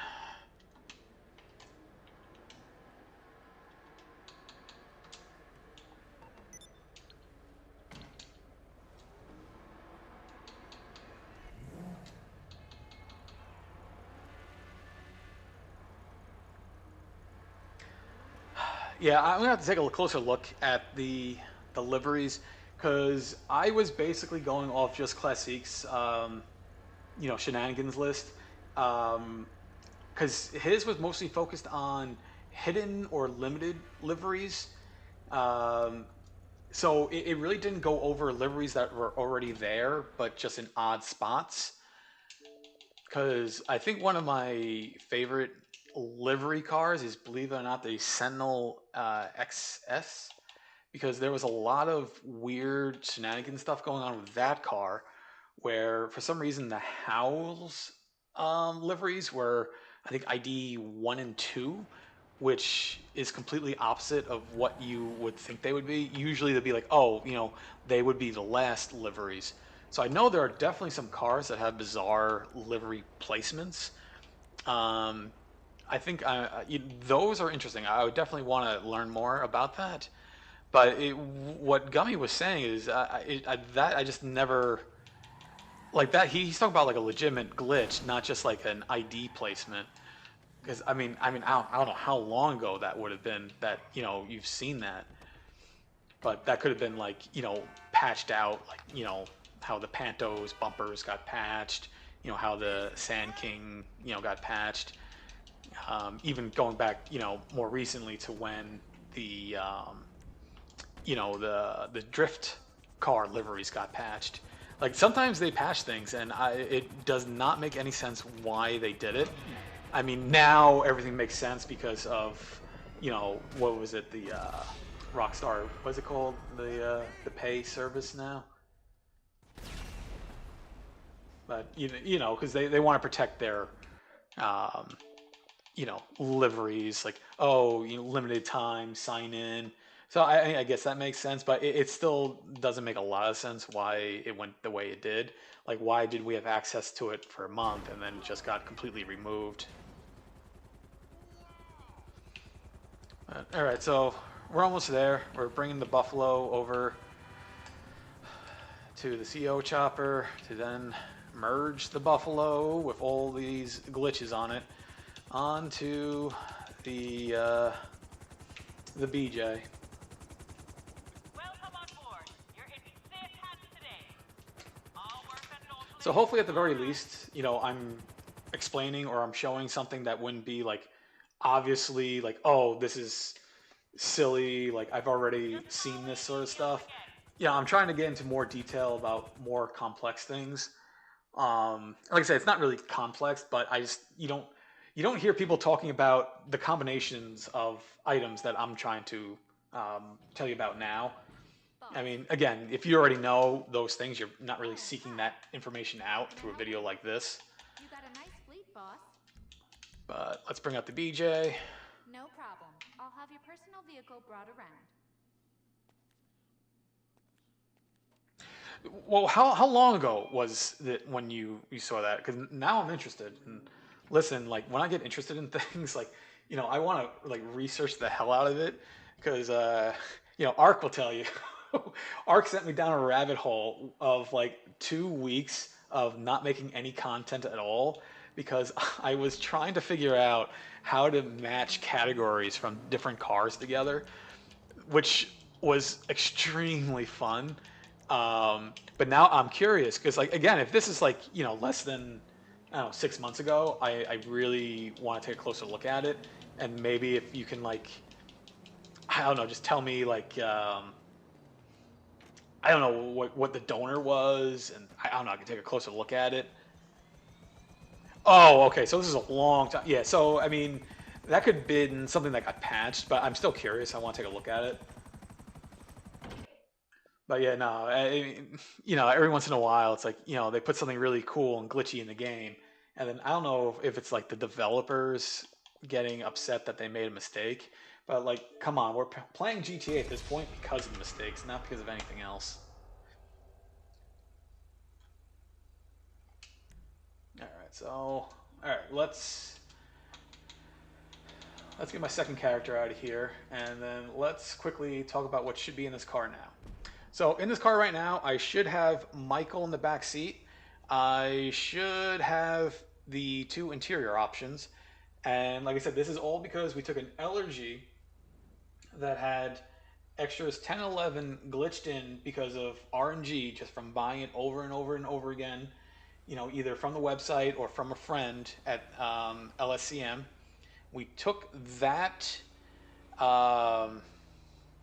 Yeah, I'm gonna have to take a closer look at the liveries because I was basically going off just Classique's, you know, shenanigans list. Because his was mostly focused on hidden or limited liveries. Um, so it really didn't go over liveries that were already there, but just in odd spots. Because I think one of my favorite livery cars is, believe it or not, the Sentinel XS. Because there was a lot of weird shenanigans stuff going on with that car, where for some reason the Howls liveries were, I think, ID 1 and 2, which is completely opposite of what you would think they would be. Usually they'd be like, oh, you know, they would be the last liveries. So I know there are definitely some cars that have bizarre livery placements. Um, I think those are interesting. I would definitely want to learn more about that. But what Gummy was saying is that I just never like that. He's talking about like a legitimate glitch, not just like an ID placement. Because I don't know how long ago that would have been that, you know, you've seen that, but that could have been like, you know, patched out, like, you know, how the Panto's bumpers got patched, you know, how the Sand King, you know, got patched. Even going back, you know, more recently to when the you know, the drift car liveries got patched. Like sometimes they patch things, and it does not make any sense why they did it. I mean, now everything makes sense because of, you know, what was it, the Rockstar? What's it called? The pay service now. But you know, because they want to protect their um, you know, liveries, like, oh, you know, limited time sign in. So I guess that makes sense, but it still doesn't make a lot of sense why it went the way it did. Like, why did we have access to it for a month and then just got completely removed? All right, so we're almost there. We're bringing the Buffalo over to the CO chopper to then merge the Buffalo with all these glitches on it onto the BJ. Welcome on board. You're in safe hands today. All work at an So hopefully at the very least, you know, I'm explaining or I'm showing something that wouldn't be like obviously like, oh, this is silly, like I've already seen this sort of stuff. Yeah, I'm trying to get into more detail about more complex things. Like I said, it's not really complex, but you don't hear people talking about the combinations of items that I'm trying to tell you about now. I mean, again, if you already know those things, you're not really seeking that information out through a video like this. You got a nice fleet, boss. But let's bring out the BJ. No problem. I'll have your personal vehicle brought around. Well, how long ago was that when you saw that? Because now I'm interested. And listen, like when I get interested in things, like you know, I want to like research the hell out of it. Because you know, Ark will tell you. Ark sent me down a rabbit hole of like 2 weeks of not making any content at all because I was trying to figure out how to match categories from different cars together, which was extremely fun. But now I'm curious because, like, again, if this is like you know less than I don't know 6 months ago, I really want to take a closer look at it, and maybe if you can like I don't know, just tell me like I don't know what the donor was, and I don't know. I can take a closer look at it. Oh, okay. So this is a long time. Yeah. So I mean, that could have been something that got patched, but I'm still curious. I want to take a look at it. But yeah, no, you know, every once in a while, it's like you know they put something really cool and glitchy in the game, and then I don't know if it's like the developers getting upset that they made a mistake, but like, come on, we're playing GTA at this point because of the mistakes, not because of anything else. All right, so all right, let's get my second character out of here, and then let's quickly talk about what should be in this car now. So in this car right now, I should have Michael in the back seat. I should have the two interior options. And like I said, this is all because we took an Elegy that had extras 10 and 11 glitched in because of RNG just from buying it over and over and over again, you know, either from the website or from a friend at LSCM. We took that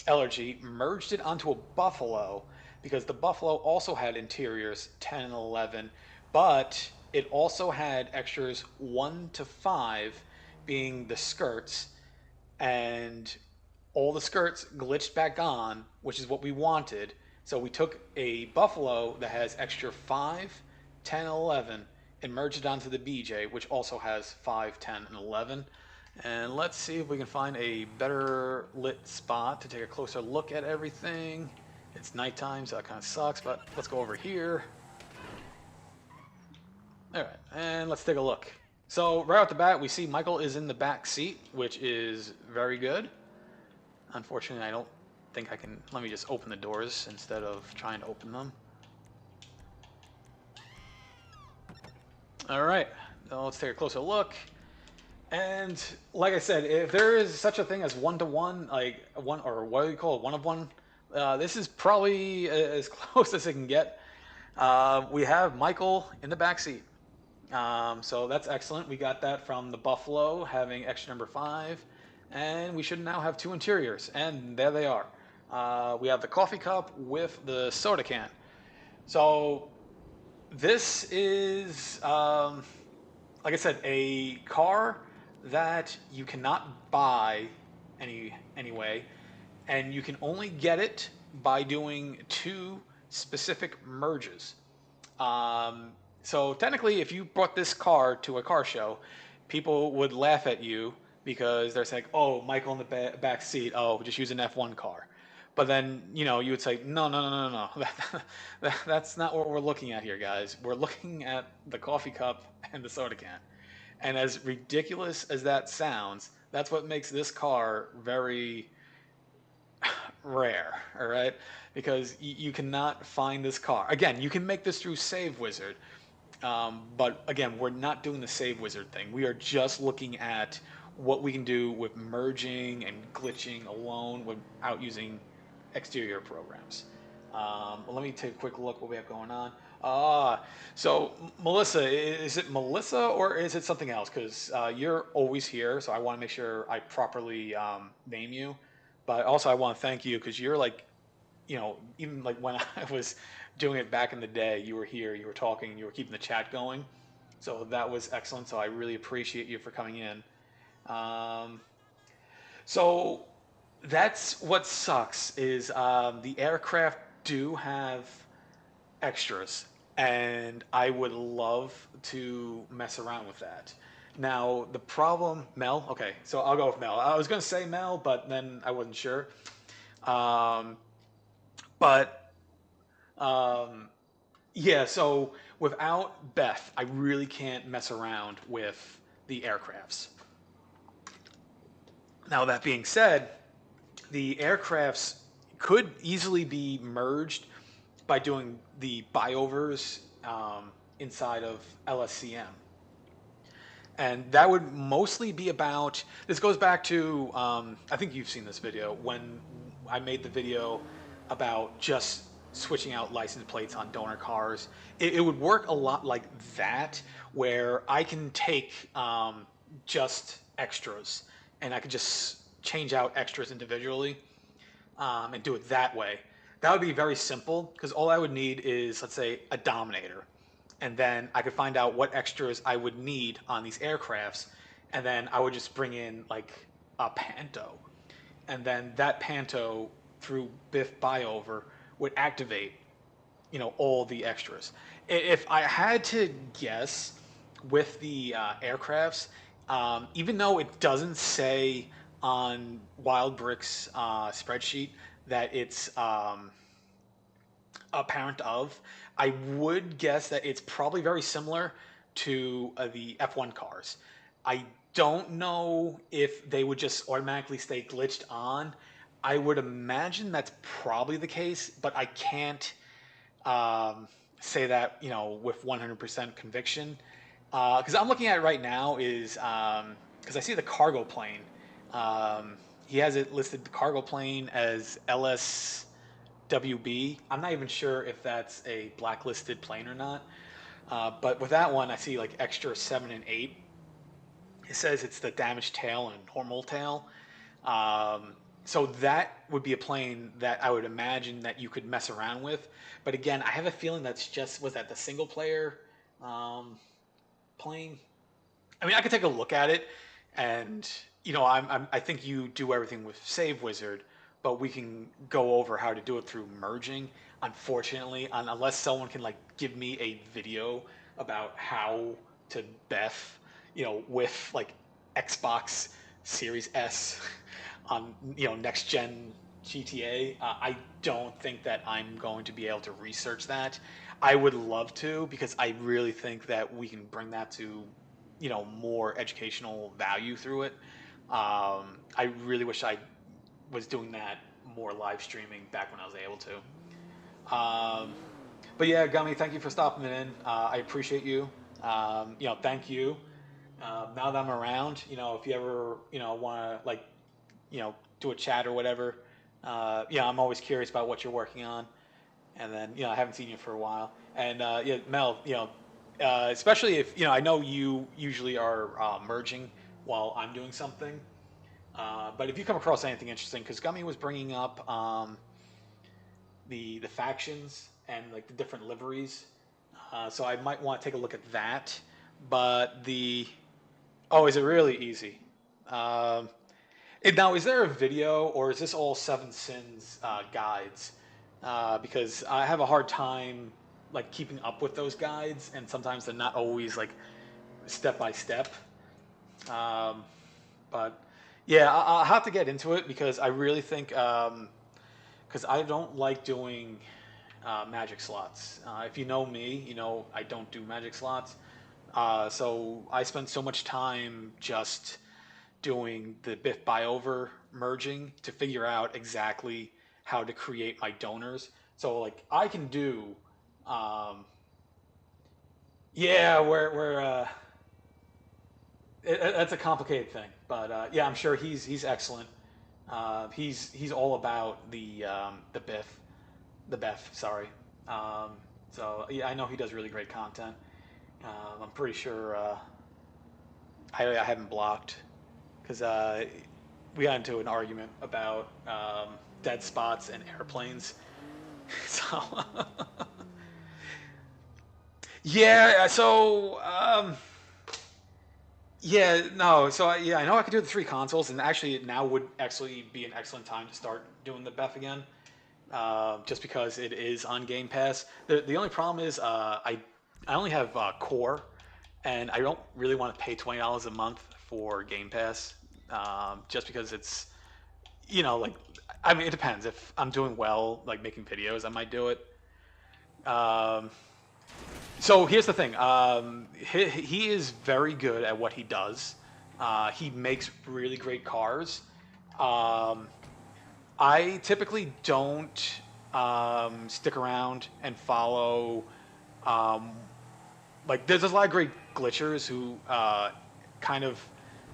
Elegy, merged it onto a Buffalo because the Buffalo also had interiors 10 and 11, but it also had extras 1 to 5 being the skirts, and all the skirts glitched back on, which is what we wanted. So we took a Buffalo that has extra 5, 10, and 11 and merged it onto the BJ, which also has 5, 10, and 11. And let's see if we can find a better lit spot to take a closer look at everything. It's nighttime, so that kind of sucks, but let's go over here. All right, and let's take a look. So right off the bat, we see Michael is in the back seat, which is very good. Unfortunately, I don't think I can... Let me just open the doors instead of trying to open them. All right, now let's take a closer look. And like I said, if there is such a thing as one-to-one, like one, or what do you call it, one of one, this is probably as close as it can get. We have Michael in the back seat. So that's excellent. We got that from the Buffalo having extra number 5. And we should now have 2 interiors. And there they are. We have the coffee cup with the soda can. So this is, like I said, a car that you cannot buy anyway, and you can only get it by doing 2 specific merges. So technically, if you brought this car to a car show, people would laugh at you because they're saying, "Oh, Michael in the back seat. Oh, just use an F1 car." But then, you know, you would say, "No, no, no, no, no. That's not what we're looking at here, guys. We're looking at the coffee cup and the soda can." And as ridiculous as that sounds, that's what makes this car very rare, all right? Because you cannot find this car. Again, you can make this through Save Wizard, but again, we're not doing the Save Wizard thing. We are just looking at what we can do with merging and glitching alone without using exterior programs. Let me take a quick look what we have going on. So Melissa, is it Melissa or is it something else? Because you're always here, so I want to make sure I properly name you. But also, I want to thank you because you're like, even like when I was doing it back in the day, you were here, you were talking, you were keeping the chat going. So that was excellent. So I really appreciate you for coming in. Um, so that's what sucks is the aircraft do have extras, and I would love to mess around with that. Now the problem, Mel. Okay, so I'll go with Mel. I was gonna say Mel, but then I wasn't sure. Um, but um, yeah, so without Beth, I really can't mess around with the aircrafts. Now that being said, the aircrafts could easily be merged by doing the buyovers inside of LSCM. And that would mostly be about. This goes back to I think you've seen this video when I made the video about just switching out license plates on donor cars. It would work a lot like that, where I can take just extras and I could just change out extras individually and do it that way. That would be very simple because all I would need is, let's say, a Dominator. And then I could find out what extras I would need on these aircrafts. And then I would just bring in like a Panto. And then that Panto through Biff Buyover would activate, all the extras. If I had to guess with the aircrafts, even though it doesn't say on Wild Brick's spreadsheet that it's a parent of, I would guess that it's probably very similar to the F1 cars. I don't know if they would just automatically stay glitched on. I would imagine that's probably the case, but I can't say that with 100% conviction. Because I'm looking at it right now is because I see the cargo plane. He has it listed the cargo plane as LSWB. I'm not even sure if that's a blacklisted plane or not. But with that one, I see like extra 7 and 8. It says it's the damaged tail and normal tail. So that would be a plane that I would imagine that you could mess around with. But again, I have a feeling that's just, was that the single player plane? I mean, I could take a look at it, and I think you do everything with Save Wizard, but we can go over how to do it through merging. Unfortunately, unless someone can like give me a video about how to Beth, with like Xbox Series S on next gen GTA, I don't think that I'm going to be able to research that. I would love to because I really think that we can bring that to more educational value through it. I really wish I was doing that more live streaming back when I was able to. But yeah, Gummy, thank you for stopping in. I appreciate you. Thank you. Now that I'm around, if you ever, want to like, do a chat or whatever, I'm always curious about what you're working on. And then, I haven't seen you for a while. And yeah, Mel, especially if, I know you usually are merging while I'm doing something. But if you come across anything interesting, because Gummy was bringing up the factions and like the different liveries, so I might want to take a look at that. But is it really easy? Um, Now, is there a video or is this all Seven Sins guides? Because I have a hard time like keeping up with those guides, and sometimes they're not always like step by step. Um, but yeah, I'll have to get into it because I really think because I don't like doing magic slots. If you know me, I don't do magic slots. So I spend so much time just doing the Biff buy over merging to figure out exactly how to create my donors. So like I can do, yeah, where that's a complicated thing, but yeah, I'm sure he's excellent. He's all about the Biff. Sorry. Um, so yeah, I know he does really great content. I'm pretty sure I haven't blocked because we got into an argument about dead spots and airplanes. So yeah, so yeah, no, so yeah, I know I could do the three consoles, and actually now would actually be an excellent time to start doing the BEF again, just because it is on Game Pass. The only problem is I only have Core, and I don't really want to pay $20 a month for Game Pass, just because it's like I mean it depends. If I'm doing well, like making videos, I might do it. Um, So here's the thing. He is very good at what he does. He makes really great cars. Um, I typically don't stick around and follow. Um, like, there's a lot of great glitchers who kind of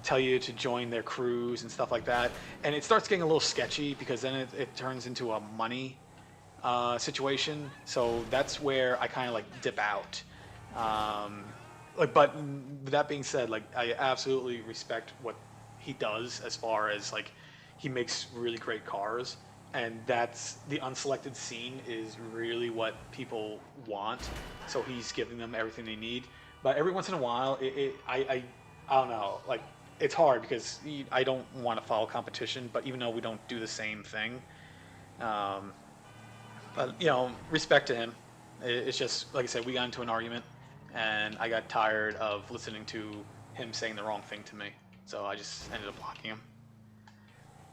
tell you to join their crews and stuff like that, and it starts getting a little sketchy because then it turns into a money situation. So that's where I kind of like dip out. Um, but with that being said, like I absolutely respect what he does as far as like he makes really great cars, and that's the unselected scene is really what people want. So he's giving them everything they need. But every once in a while, I don't know, like it's hard because I don't want to follow competition. But even though we don't do the same thing, um, but respect to him. It's just like I said, we got into an argument, and I got tired of listening to him saying the wrong thing to me, so I just ended up blocking him.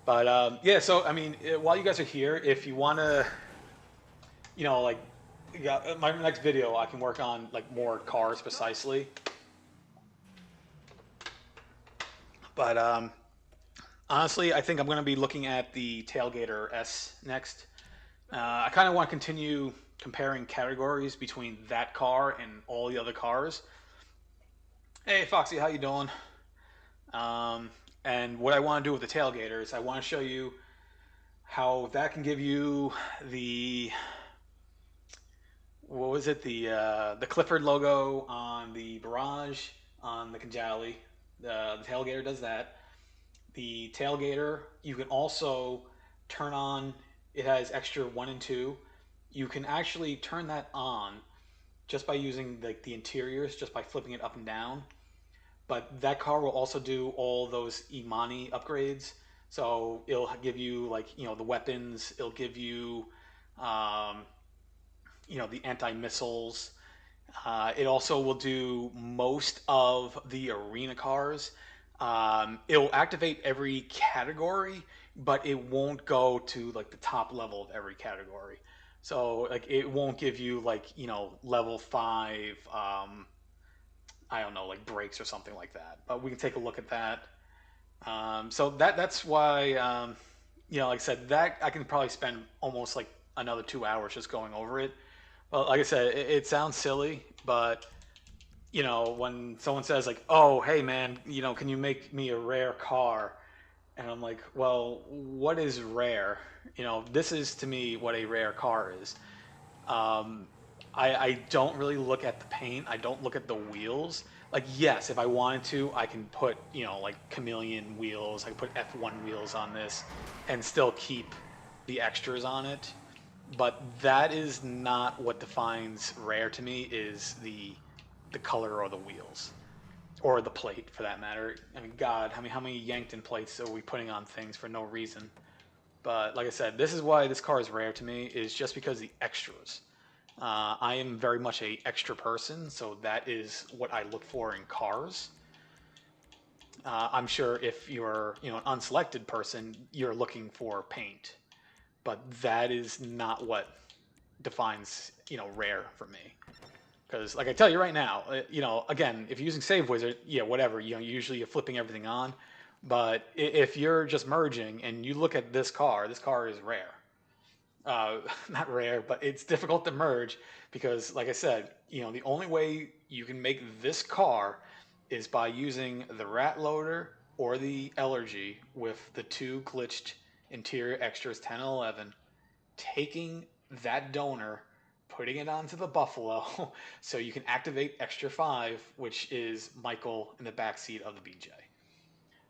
But yeah, so I mean, while you guys are here, if you want to, like, yeah, my next video, I can work on like more cars precisely. But honestly, I think I'm going to be looking at the Tailgater S next. I kind of want to continue comparing categories between that car and all the other cars. Hey, Foxy, how you doing? Um, and what I want to do with the Tailgater is I want to show you how that can give you the what was it the Clifford logo on the Barrage on the Kajali. The Tailgater does that. The Tailgater you can also turn on. It has extra 1 and 2. You can actually turn that on just by using like the interiors, just by flipping it up and down. But that car will also do all those Imani upgrades. So it'll give you like the weapons. It'll give you um, the anti missiles. It also will do most of the arena cars. It'll activate every category, but it won't go to like the top level of every category. So like it won't give you like level 5. I don't know, like brakes or something like that. But we can take a look at that. So that's why like I said, that I can probably spend almost like another 2 hours just going over it. Well, like I said, it sounds silly, but when someone says like, "Oh, hey man, can you make me a rare car?" And I'm like, "Well, what is rare?" This is to me what a rare car is. Um, I don't really look at the paint. I don't look at the wheels. Like, yes, if I wanted to, I can put like chameleon wheels. I can put F1 wheels on this, and still keep the extras on it. But that is not what defines rare to me. Is the color or the wheels or the plate for that matter. I mean, God, how many Yankton plates are we putting on things for no reason? But like I said, this is why this car is rare to me, is just because of the extras. I am very much a extra person, so that is what I look for in cars. I'm sure if you're an unselected person, you're looking for paint, but that is not what defines rare for me. Because, like I tell you right now, again, if you're using Save Wizard, yeah, whatever. Usually you're flipping everything on. But if you're just merging and you look at this car is rare. not rare, but it's difficult to merge because, like I said, the only way you can make this car is by using the rat loader or the Elegy with the two glitched interior extras 10 and 11, taking that donor, putting it onto the Buffalo, so you can activate extra 5, which is Michael in the backseat of the BJ.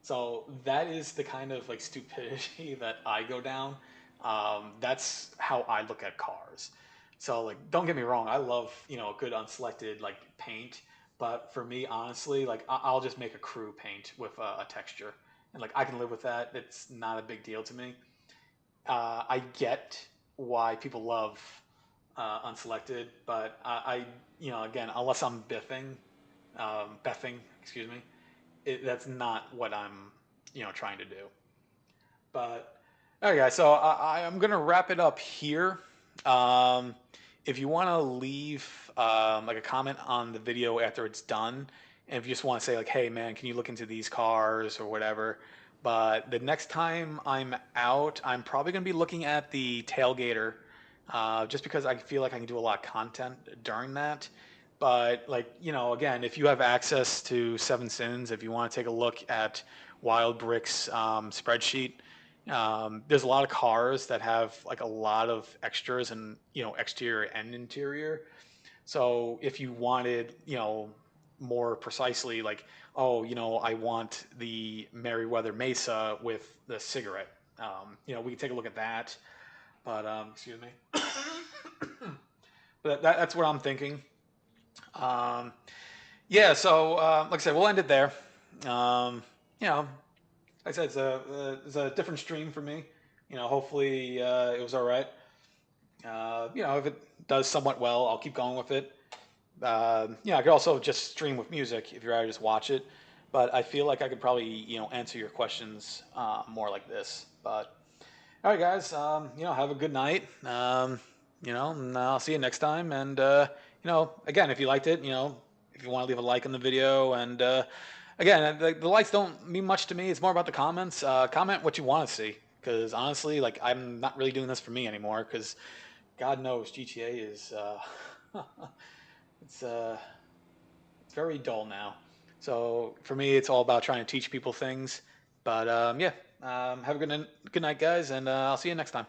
So that is the kind of like stupidity that I go down. That's how I look at cars. So like, don't get me wrong, I love a good unselected like paint, but for me, honestly, like I'll just make a crew paint with a texture, and like I can live with that. It's not a big deal to me. I get why people love unselected, but again, unless I'm Bething, excuse me, that's not what I'm trying to do. But okay, guys, so I'm gonna wrap it up here. Um, if you want to leave like a comment on the video after it's done, and if you just want to say like, "Hey, man, can you look into these cars or whatever?" But the next time I'm out, I'm probably gonna be looking at the tailgater, just because I feel like I can do a lot of content during that. But like again, if you have access to Seven Sins, if you want to take a look at Wild Brick's spreadsheet, there's a lot of cars that have like a lot of extras and exterior and interior. So if you wanted more precisely like, oh, I want the Merryweather Mesa with the cigarette, we can take a look at that. But excuse me. But that's what I'm thinking. Um, yeah, so like I said, we'll end it there. Um, you know, like I said, it's a different stream for me. Hopefully it was all right. If it does somewhat well, I'll keep going with it. I could also just stream with music if you'd rather just watch it. But I feel like I could probably, answer your questions more like this. But all right, guys, have a good night. And I'll see you next time. And again, if you liked it, if you want to leave a like on the video, and again, the likes don't mean much to me. It's more about the comments. Comment what you want to see, because honestly, like I'm not really doing this for me anymore. Because God knows GTA is it's it's very dull now. So for me, it's all about trying to teach people things. But have a good night, guys, and I'll see you next time.